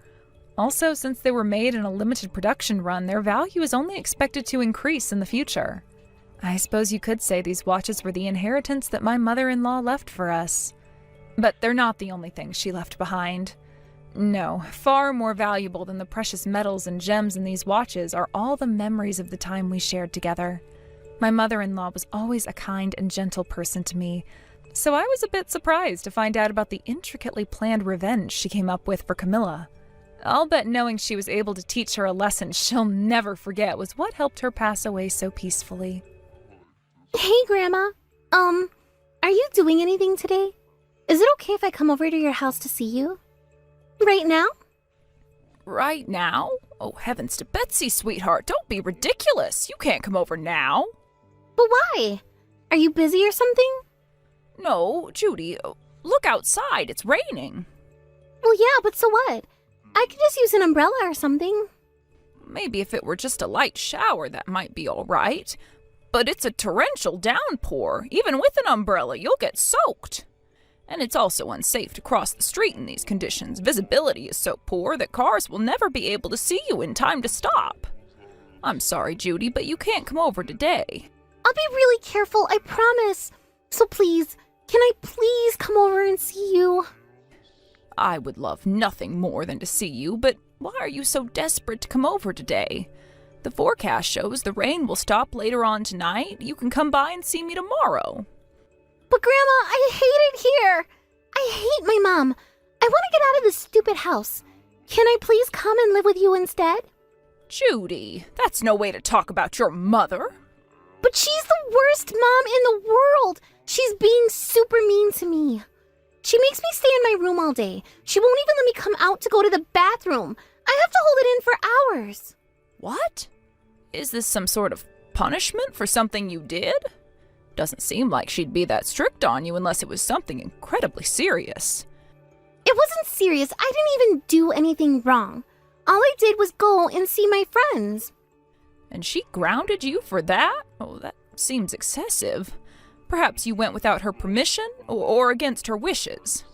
Also, since they were made in a limited production run, their value is only expected to increase in the future. I suppose you could say these watches were the inheritance that my mother-in-law left for us. But they're not the only things she left behind. No, far more valuable than the precious metals and gems in these watches are all the memories of the time we shared together. My mother-in-law was always a kind and gentle person to me, so I was a bit surprised to find out about the intricately planned revenge she came up with for Camilla. I'll bet knowing she was able to teach her a lesson she'll never forget was what helped her pass away so peacefully. Hey, Grandma. Are you doing anything today? Is it okay if I come over to your house to see you? Right now? Right now? Oh, heavens to Betsy, sweetheart, don't be ridiculous. You can't come over now. But why? Are you busy or something? No, Judy, look outside. It's raining. Well, yeah, but so what? I could just use an umbrella or something. Maybe if it were just a light shower, that might be all right. But it's a torrential downpour. Even with an umbrella, you'll get soaked. And it's also unsafe to cross the street in these conditions. Visibility is so poor that cars will never be able to see you in time to stop. I'm sorry, Judy, but you can't come over today. I'll be really careful, I promise. So please, can I please come over and see you? I would love nothing more than to see you, but why are you so desperate to come over today? The forecast shows the rain will stop later on tonight. You can come by and see me tomorrow. But Grandma, I hate it here. I hate my mom. I want to get out of this stupid house. Can I please come and live with you instead? Judy, that's no way to talk about your mother. But she's the worst mom in the world. She's being super mean to me. She makes me stay in my room all day. She won't even let me come out to go to the bathroom. I have to hold it in for hours. What? Is this some sort of punishment for something you did? Doesn't seem like she'd be that strict on you unless it was something incredibly serious. It wasn't serious. I didn't even do anything wrong. All I did was go and see my friends. And she grounded you for that? Oh, that seems excessive. Perhaps you went without her permission or against her wishes.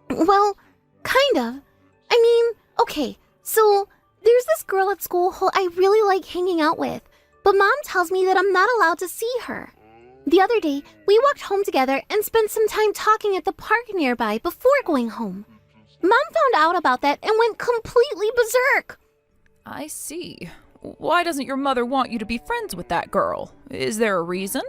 Well, kind of. I mean, okay, so there's this girl at school who I really like hanging out with, but Mom tells me that I'm not allowed to see her. The other day, we walked home together and spent some time talking at the park nearby before going home. Mom found out about that and went completely berserk. I see. Why doesn't your mother want you to be friends with that girl? Is there a reason?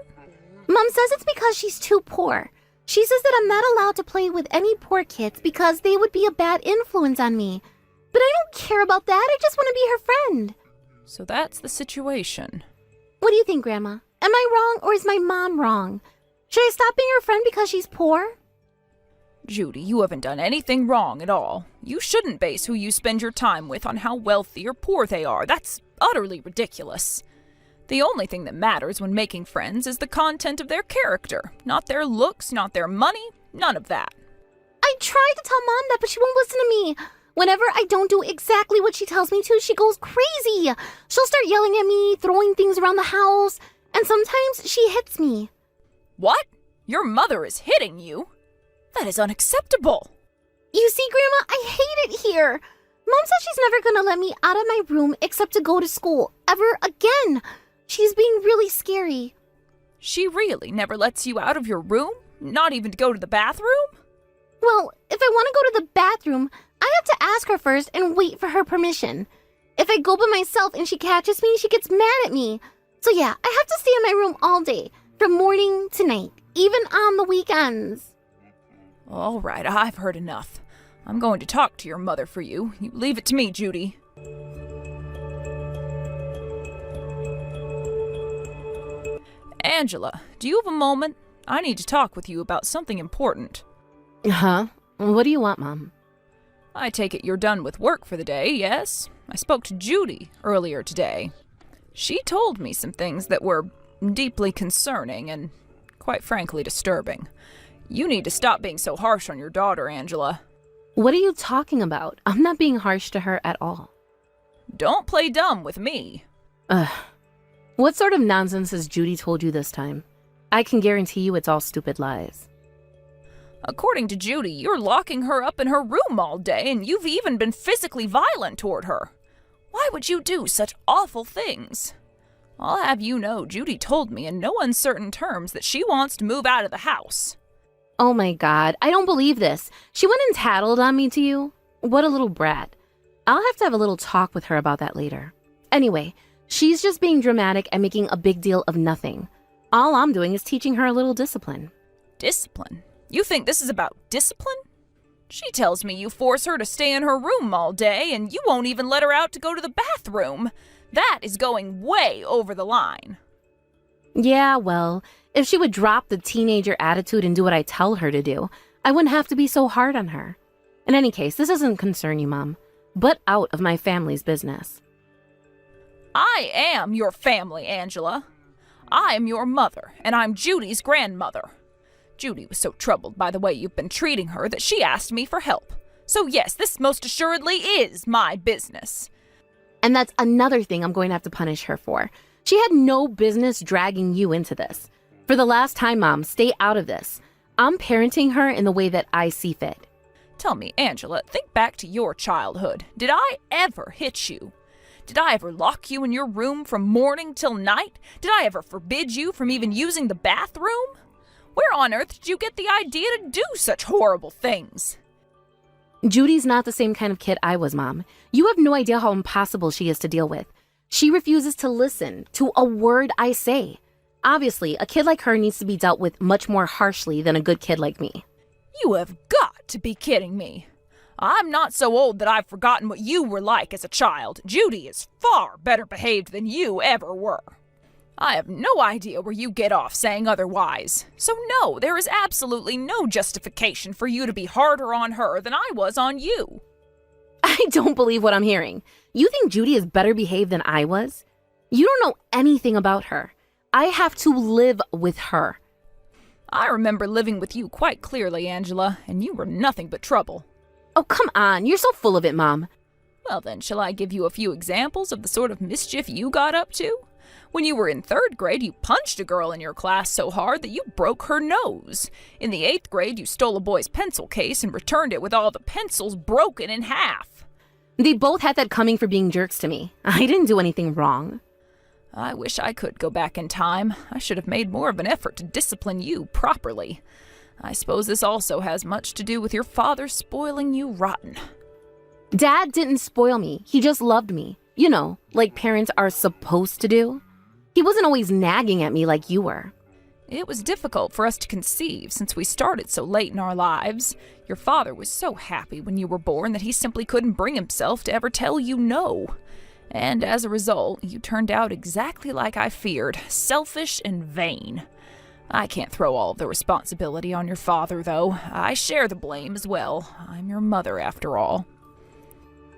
Mom says it's because she's too poor. She says that I'm not allowed to play with any poor kids because they would be a bad influence on me. But I don't care about that. I just want to be her friend. So that's the situation. What do you think, Grandma? Am I wrong or is my mom wrong? Should I stop being her friend because she's poor? Judy, you haven't done anything wrong at all. You shouldn't base who you spend your time with on how wealthy or poor they are. That's utterly ridiculous. The only thing that matters when making friends is the content of their character, not their looks, not their money, none of that. I tried to tell Mom that, but she won't listen to me. Whenever I don't do exactly what she tells me to, she goes crazy. She'll start yelling at me, throwing things around the house, and sometimes she hits me. What? Your mother is hitting you? That is unacceptable. You see, Grandma, I hate it here. Mom says she's never gonna let me out of my room except to go to school, ever again. She's being really scary. She really never lets you out of your room? Not even to go to the bathroom? Well, if I want to go to the bathroom, I have to ask her first and wait for her permission. If I go by myself and she catches me, she gets mad at me. So yeah, I have to stay in my room all day, from morning to night, even on the weekends. All right, I've heard enough. I'm going to talk to your mother for you. You leave it to me, Judy. Angela, do you have a moment? I need to talk with you about something important. Huh? What do you want, Mom? I take it you're done with work for the day, yes? I spoke to Judy earlier today. She told me some things that were deeply concerning and, quite frankly, disturbing. You need to stop being so harsh on your daughter, Angela. What are you talking about? I'm not being harsh to her at all. Don't play dumb with me. What sort of nonsense has Judy told you this time? I can guarantee you it's all stupid lies. According to Judy, you're locking her up in her room all day, and you've even been physically violent toward her. Why would you do such awful things? I'll have you know Judy told me in no uncertain terms that she wants to move out of the house. Oh my God, I don't believe this. She went and tattled on me to you? What a little brat. I'll have a little talk with her about that later. Anyway, she's just being dramatic and making a big deal of nothing. All I'm doing is teaching her a little discipline. Discipline? You think this is about discipline? She tells me you force her to stay in her room all day and you won't even let her out to go to the bathroom. That is going way over the line. Yeah, well, if she would drop the teenager attitude and do what I tell her to do, I wouldn't have to be so hard on her. In any case, this doesn't concern you, Mom. But out of my family's business. I am your family, Angela. I am your mother, and I'm Judy's grandmother. Judy was so troubled by the way you've been treating her that she asked me for help. So yes, this most assuredly is my business. And that's another thing I'm going to have to punish her for. She had no business dragging you into this. For the last time, Mom, stay out of this. I'm parenting her in the way that I see fit. Tell me, Angela, think back to your childhood. Did I ever hit you? Did I ever lock you in your room from morning till night? Did I ever forbid you from even using the bathroom? Where on earth did you get the idea to do such horrible things? Judy's not the same kind of kid I was, Mom. You have no idea how impossible she is to deal with. She refuses to listen to a word I say. Obviously, a kid like her needs to be dealt with much more harshly than a good kid like me. You have got to be kidding me. I'm not so old that I've forgotten what you were like as a child. Judy is far better behaved than you ever were. I have no idea where you get off saying otherwise. So no, there is absolutely no justification for you to be harder on her than I was on you. I don't believe what I'm hearing. You think Judy is better behaved than I was? You don't know anything about her. I have to live with her. I remember living with you quite clearly, Angela, and you were nothing but trouble. Oh, come on. You're so full of it, Mom. Well then, shall I give you a few examples of the sort of mischief you got up to? When you were in 3rd grade, you punched a girl in your class so hard that you broke her nose. In the 8th grade, you stole a boy's pencil case and returned it with all the pencils broken in half. They both had that coming for being jerks to me. I didn't do anything wrong. I wish I could go back in time. I should have made more of an effort to discipline you properly. I suppose this also has much to do with your father spoiling you rotten. Dad didn't spoil me. He just loved me. You know, like parents are supposed to do. He wasn't always nagging at me like you were. It was difficult for us to conceive since we started so late in our lives. Your father was so happy when you were born that he simply couldn't bring himself to ever tell you no. And as a result, you turned out exactly like I feared, selfish and vain. I can't throw all of the responsibility on your father, though. I share the blame as well. I'm your mother, after all.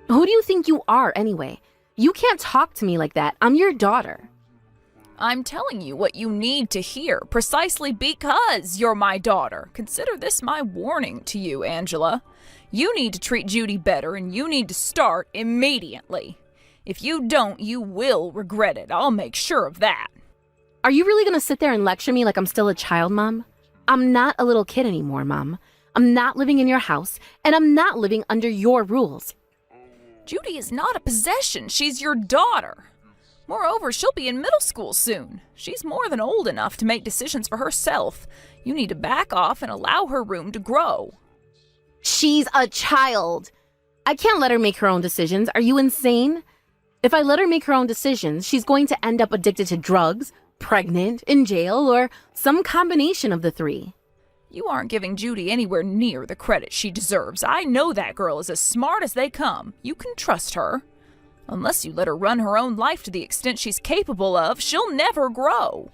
Who do you think you are, anyway? You can't talk to me like that. I'm your daughter. I'm telling you what you need to hear, precisely because you're my daughter. Consider this my warning to you, Angela. You need to treat Judy better, and you need to start immediately. If you don't, you will regret it. I'll make sure of that. Are you really going to sit there and lecture me like I'm still a child, Mom? I'm not a little kid anymore, Mom. I'm not living in your house, and I'm not living under your rules. Judy is not a possession. She's your daughter. Moreover, she'll be in middle school soon. She's more than old enough to make decisions for herself. You need to back off and allow her room to grow. She's a child. I can't let her make her own decisions. Are you insane? If I let her make her own decisions, she's going to end up addicted to drugs, pregnant, in jail, or some combination of the three. You aren't giving Judy anywhere near the credit she deserves. I know that girl is as smart as they come. You can trust her. Unless you let her run her own life to the extent she's capable of, she'll never grow.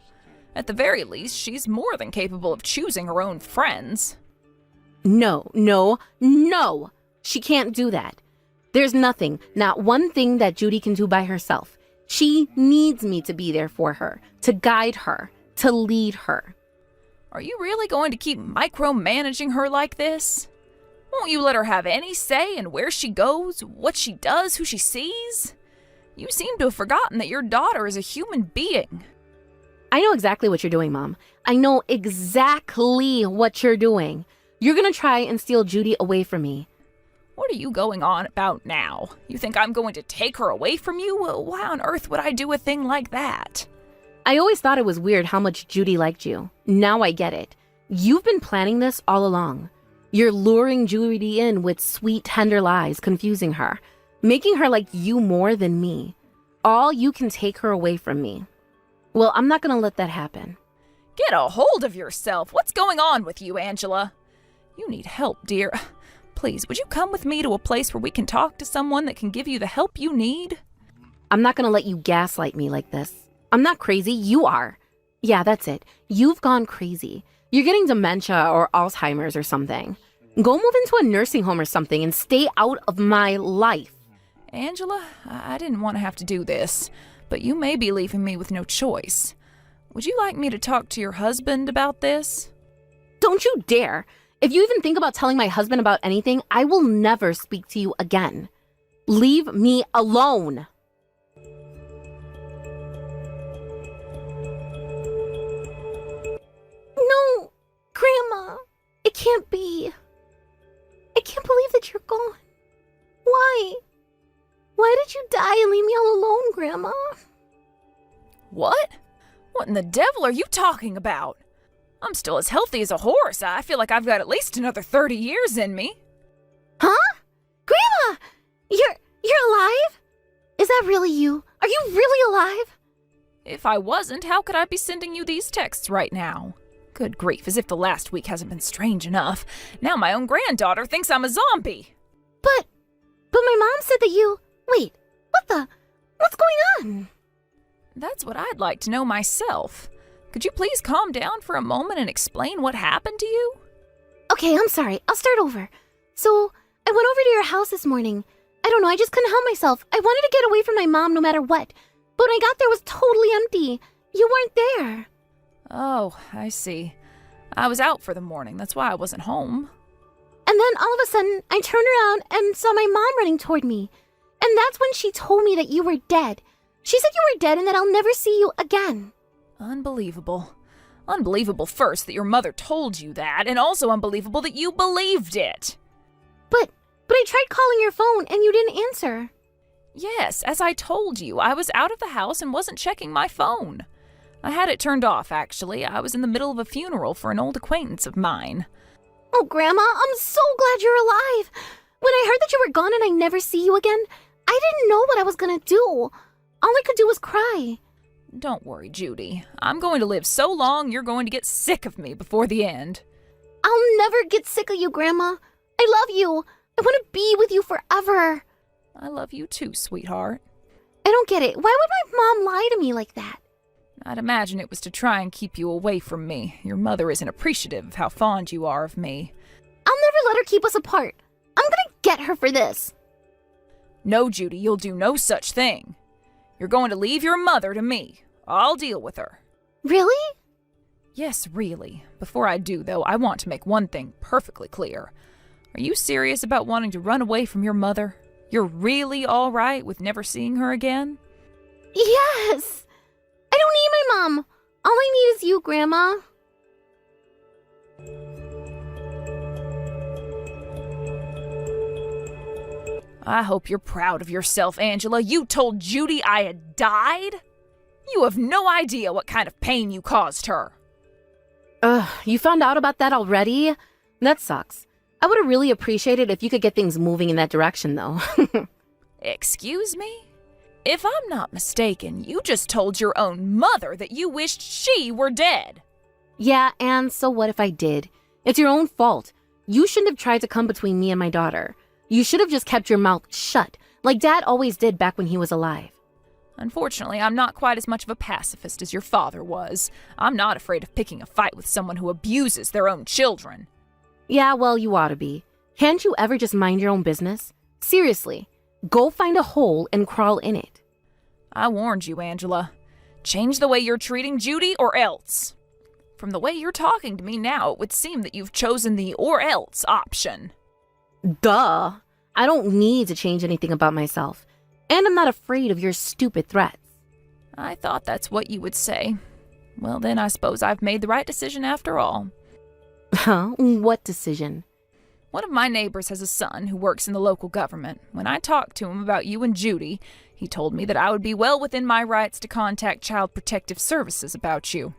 At the very least, she's more than capable of choosing her own friends. No. She can't do that. There's nothing, not one thing that Judy can do by herself. She needs me to be there for her, to guide her, to lead her. Are you really going to keep micromanaging her like this? Won't you let her have any say in where she goes, what she does, who she sees? You seem to have forgotten that your daughter is a human being. I know exactly what you're doing, Mom. I know exactly what you're doing. You're gonna try and steal Judy away from me. What are you going on about now? You think I'm going to take her away from you? Why on earth would I do a thing like that? I always thought it was weird how much Judy liked you. Now I get it. You've been planning this all along. You're luring Judy in with sweet, tender lies, confusing her, making her like you more than me. All you can take her away from me. Well, I'm not gonna let that happen. Get a hold of yourself. What's going on with you, Angela? You need help, dear. Please, would you come with me to a place where we can talk to someone that can give you the help you need? I'm not gonna let you gaslight me like this. I'm not crazy, you are. Yeah, that's it. You've gone crazy. You're getting dementia or Alzheimer's or something. Go move into a nursing home or something and stay out of my life. Angela, I didn't want to have to do this, but you may be leaving me with no choice. Would you like me to talk to your husband about this? Don't you dare. If you even think about telling my husband about anything, I will never speak to you again. Leave me alone. No, Grandma, it can't be. I can't believe that you're gone. Why? Why did you die and leave me all alone, Grandma? What? What in the devil are you talking about? I'm still as healthy as a horse. I feel like I've got at least another 30 years in me. Huh? Grandma! You're alive? Is that really you? Are you really alive? If I wasn't, how could I be sending you these texts right now? Good grief, as if the last week hasn't been strange enough. Now my own granddaughter thinks I'm a zombie. But my mom said that you... Wait, what's going on? That's what I'd like to know myself. Could you please calm down for a moment and explain what happened to you? Okay, I'm sorry. I'll start over. So, I went over to your house this morning. I don't know, I just couldn't help myself. I wanted to get away from my mom no matter what. But when I got there, it was totally empty. You weren't there. Oh, I see. I was out for the morning. That's why I wasn't home. And then all of a sudden, I turned around and saw my mom running toward me. And that's when she told me that you were dead. She said you were dead and that I'll never see you again. Unbelievable. Unbelievable first that your mother told you that, and also unbelievable that you believed it. But I tried calling your phone and you didn't answer. Yes, as I told you, I was out of the house and wasn't checking my phone. I had it turned off, actually. I was in the middle of a funeral for an old acquaintance of mine. Oh, Grandma, I'm so glad you're alive. When I heard that you were gone and I never see you again, I didn't know what I was gonna do. All I could do was cry. Don't worry, Judy. I'm going to live so long you're going to get sick of me before the end. I'll never get sick of you, Grandma. I love you. I want to be with you forever. I love you too, sweetheart. I don't get it. Why would my mom lie to me like that? I'd imagine it was to try and keep you away from me. Your mother isn't appreciative of how fond you are of me. I'll never let her keep us apart. I'm gonna get her for this. No, Judy, you'll do no such thing. You're going to leave your mother to me. I'll deal with her. Really? Yes, really. Before I do, though, I want to make one thing perfectly clear. Are you serious about wanting to run away from your mother? You're really all right with never seeing her again? Yes. I don't need my mom. All I need is you, Grandma. I hope you're proud of yourself, Angela. You told Judy I had died? You have no idea what kind of pain you caused her. You found out about that already? That sucks. I would have really appreciated if you could get things moving in that direction, though. Excuse me? If I'm not mistaken, you just told your own mother that you wished she were dead. Yeah, and so what if I did? It's your own fault. You shouldn't have tried to come between me and my daughter. You should have just kept your mouth shut, like Dad always did back when he was alive. Unfortunately, I'm not quite as much of a pacifist as your father was. I'm not afraid of picking a fight with someone who abuses their own children. Yeah, well, you ought to be. Can't you ever just mind your own business? Seriously, go find a hole and crawl in it. I warned you, Angela. Change the way you're treating Judy or else. From the way you're talking to me now, it would seem that you've chosen the or else option. Duh. I don't need to change anything about myself. And I'm not afraid of your stupid threats. I thought that's what you would say. Well, then I suppose I've made the right decision after all. Huh? What decision? One of my neighbors has a son who works in the local government. When I talked to him about you and Judy, he told me that I would be well within my rights to contact Child Protective Services about you.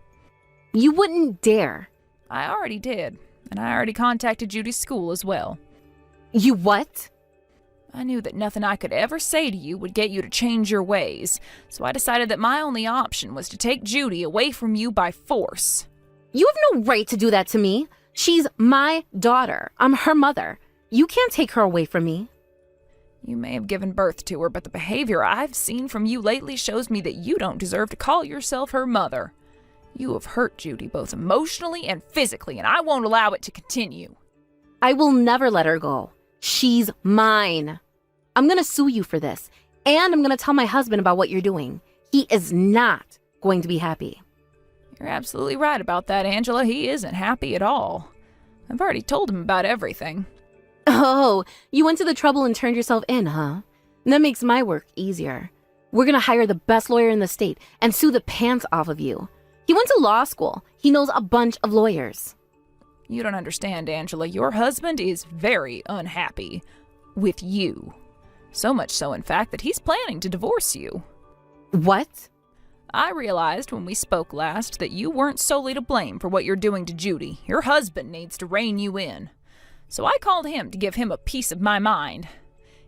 You wouldn't dare. I already did. and I already contacted Judy's school as well. You what? I knew that nothing I could ever say to you would get you to change your ways, so I decided that my only option was to take Judy away from you by force. You have no right to do that to me. She's my daughter. I'm her mother. You can't take her away from me. You may have given birth to her, but the behavior I've seen from you lately shows me that you don't deserve to call yourself her mother. You have hurt Judy both emotionally and physically, and I won't allow it to continue. I will never let her go. She's mine. I'm gonna sue you for this, and I'm gonna tell my husband about what you're doing. He is not going to be happy. You're absolutely right about that, Angela. He isn't happy at all. I've already told him about everything. Oh, you went to the trouble and turned yourself in, huh? That makes my work easier. We're gonna hire the best lawyer in the state and sue the pants off of you. He went to law school. He knows a bunch of lawyers. You don't understand, Angela. Your husband is very unhappy with you. So much so, in fact, that he's planning to divorce you. What? I realized when we spoke last that you weren't solely to blame for what you're doing to Judy. Your husband needs to rein you in. So I called him to give him a piece of my mind.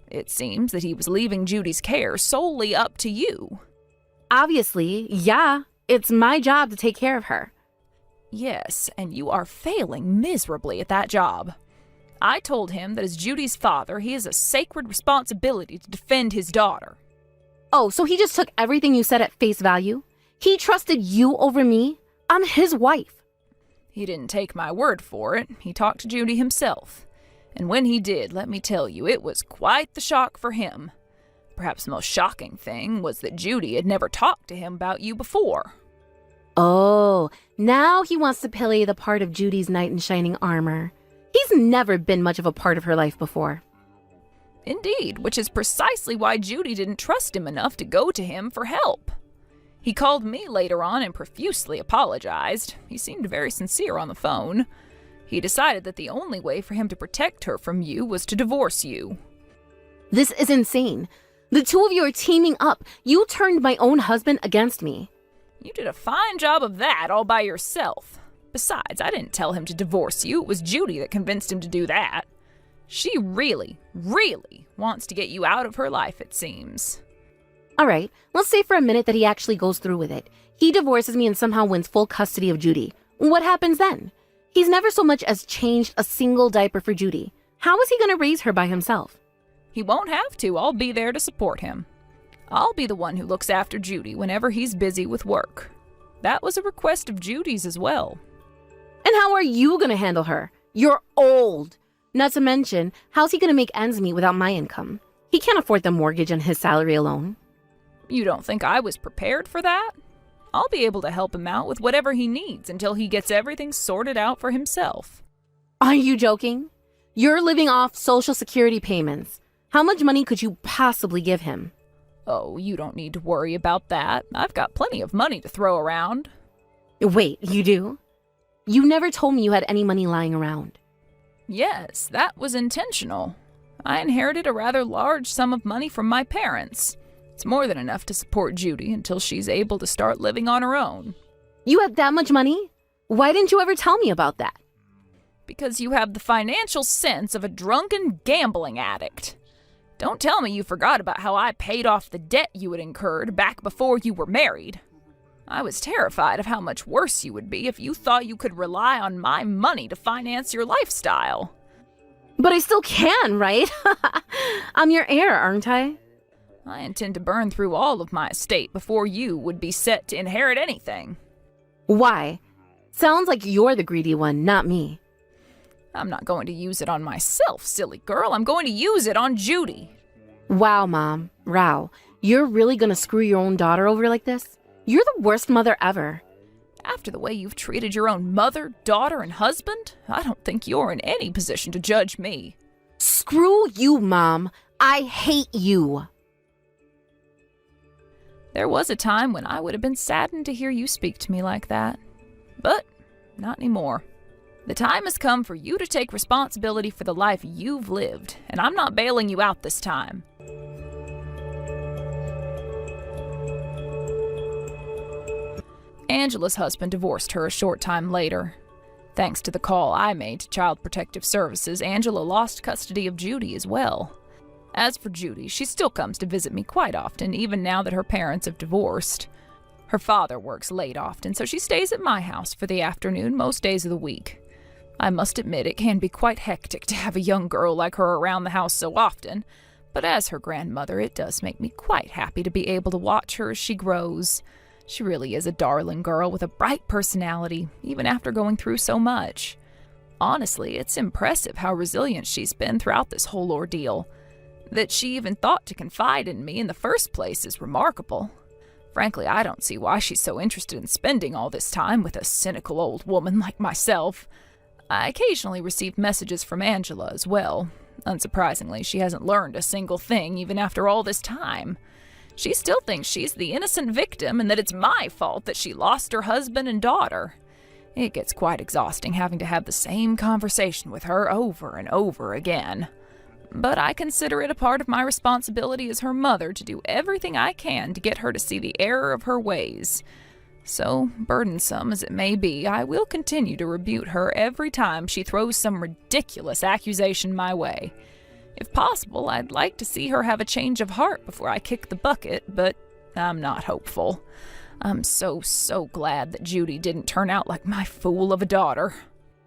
It seems that he was leaving Judy's care solely up to you. Obviously, yeah. It's my job to take care of her. Yes, and you are failing miserably at that job. I told him that as Judy's father, he has a sacred responsibility to defend his daughter. Oh, so he just took everything you said at face value? He trusted you over me? I'm his wife. He didn't take my word for it. He talked to Judy himself. And when he did, let me tell you, it was quite the shock for him. Perhaps the most shocking thing was that Judy had never talked to him about you before. Oh, now he wants to play the part of Judy's knight in shining armor. He's never been much of a part of her life before. Indeed, which is precisely why Judy didn't trust him enough to go to him for help. He called me later on and profusely apologized. He seemed very sincere on the phone. He decided that the only way for him to protect her from you was to divorce you. This is insane. The two of you are teaming up. You turned my own husband against me. You did a fine job of that all by yourself. Besides, I didn't tell him to divorce you. It was Judy that convinced him to do that. She really, really wants to get you out of her life, it seems. All right, let's say for a minute that he actually goes through with it. He divorces me and somehow wins full custody of Judy. What happens then? He's never so much as changed a single diaper for Judy. How is he going to raise her by himself? He won't have to. I'll be there to support him. I'll be the one who looks after Judy whenever he's busy with work. That was a request of Judy's as well. And how are you going to handle her? You're old. Not to mention, how's he going to make ends meet without my income? He can't afford the mortgage and his salary alone. You don't think I was prepared for that? I'll be able to help him out with whatever he needs until he gets everything sorted out for himself. Are you joking? You're living off Social Security payments. How much money could you possibly give him? Oh, you don't need to worry about that. I've got plenty of money to throw around. Wait, you do? You never told me you had any money lying around. Yes, that was intentional. I inherited a rather large sum of money from my parents. It's more than enough to support Judy until she's able to start living on her own. You have that much money? Why didn't you ever tell me about that? Because you have the financial sense of a drunken gambling addict. Don't tell me you forgot about how I paid off the debt you had incurred back before you were married. I was terrified of how much worse you would be if you thought you could rely on my money to finance your lifestyle. But I still can, right? I'm your heir, aren't I? I intend to burn through all of my estate before you would be set to inherit anything. Why? Sounds like you're the greedy one, not me. I'm not going to use it on myself, silly girl. I'm going to use it on Judy. Wow, Mom. Row. You're really gonna screw your own daughter over like this? You're the worst mother ever. After the way you've treated your own mother, daughter, and husband, I don't think you're in any position to judge me. Screw you, Mom. I hate you. There was a time when I would have been saddened to hear you speak to me like that. But not anymore. The time has come for you to take responsibility for the life you've lived, and I'm not bailing you out this time. Angela's husband divorced her a short time later. Thanks to the call I made to Child Protective Services, Angela lost custody of Judy as well. As for Judy, she still comes to visit me quite often, even now that her parents have divorced. Her father works late often, so she stays at my house for the afternoon most days of the week. I must admit it can be quite hectic to have a young girl like her around the house so often, but as her grandmother, it does make me quite happy to be able to watch her as she grows. She really is a darling girl with a bright personality, even after going through so much. Honestly, it's impressive how resilient she's been throughout this whole ordeal. That she even thought to confide in me in the first place is remarkable. Frankly, I don't see why she's so interested in spending all this time with a cynical old woman like myself. I occasionally receive messages from Angela as well. Unsurprisingly, she hasn't learned a single thing even after all this time. She still thinks she's the innocent victim and that it's my fault that she lost her husband and daughter. It gets quite exhausting having to have the same conversation with her over and over again. But I consider it a part of my responsibility as her mother to do everything I can to get her to see the error of her ways. So, burdensome as it may be, I will continue to rebuke her every time she throws some ridiculous accusation my way. If possible, I'd like to see her have a change of heart before I kick the bucket, but I'm not hopeful. I'm so glad that Judy didn't turn out like my fool of a daughter.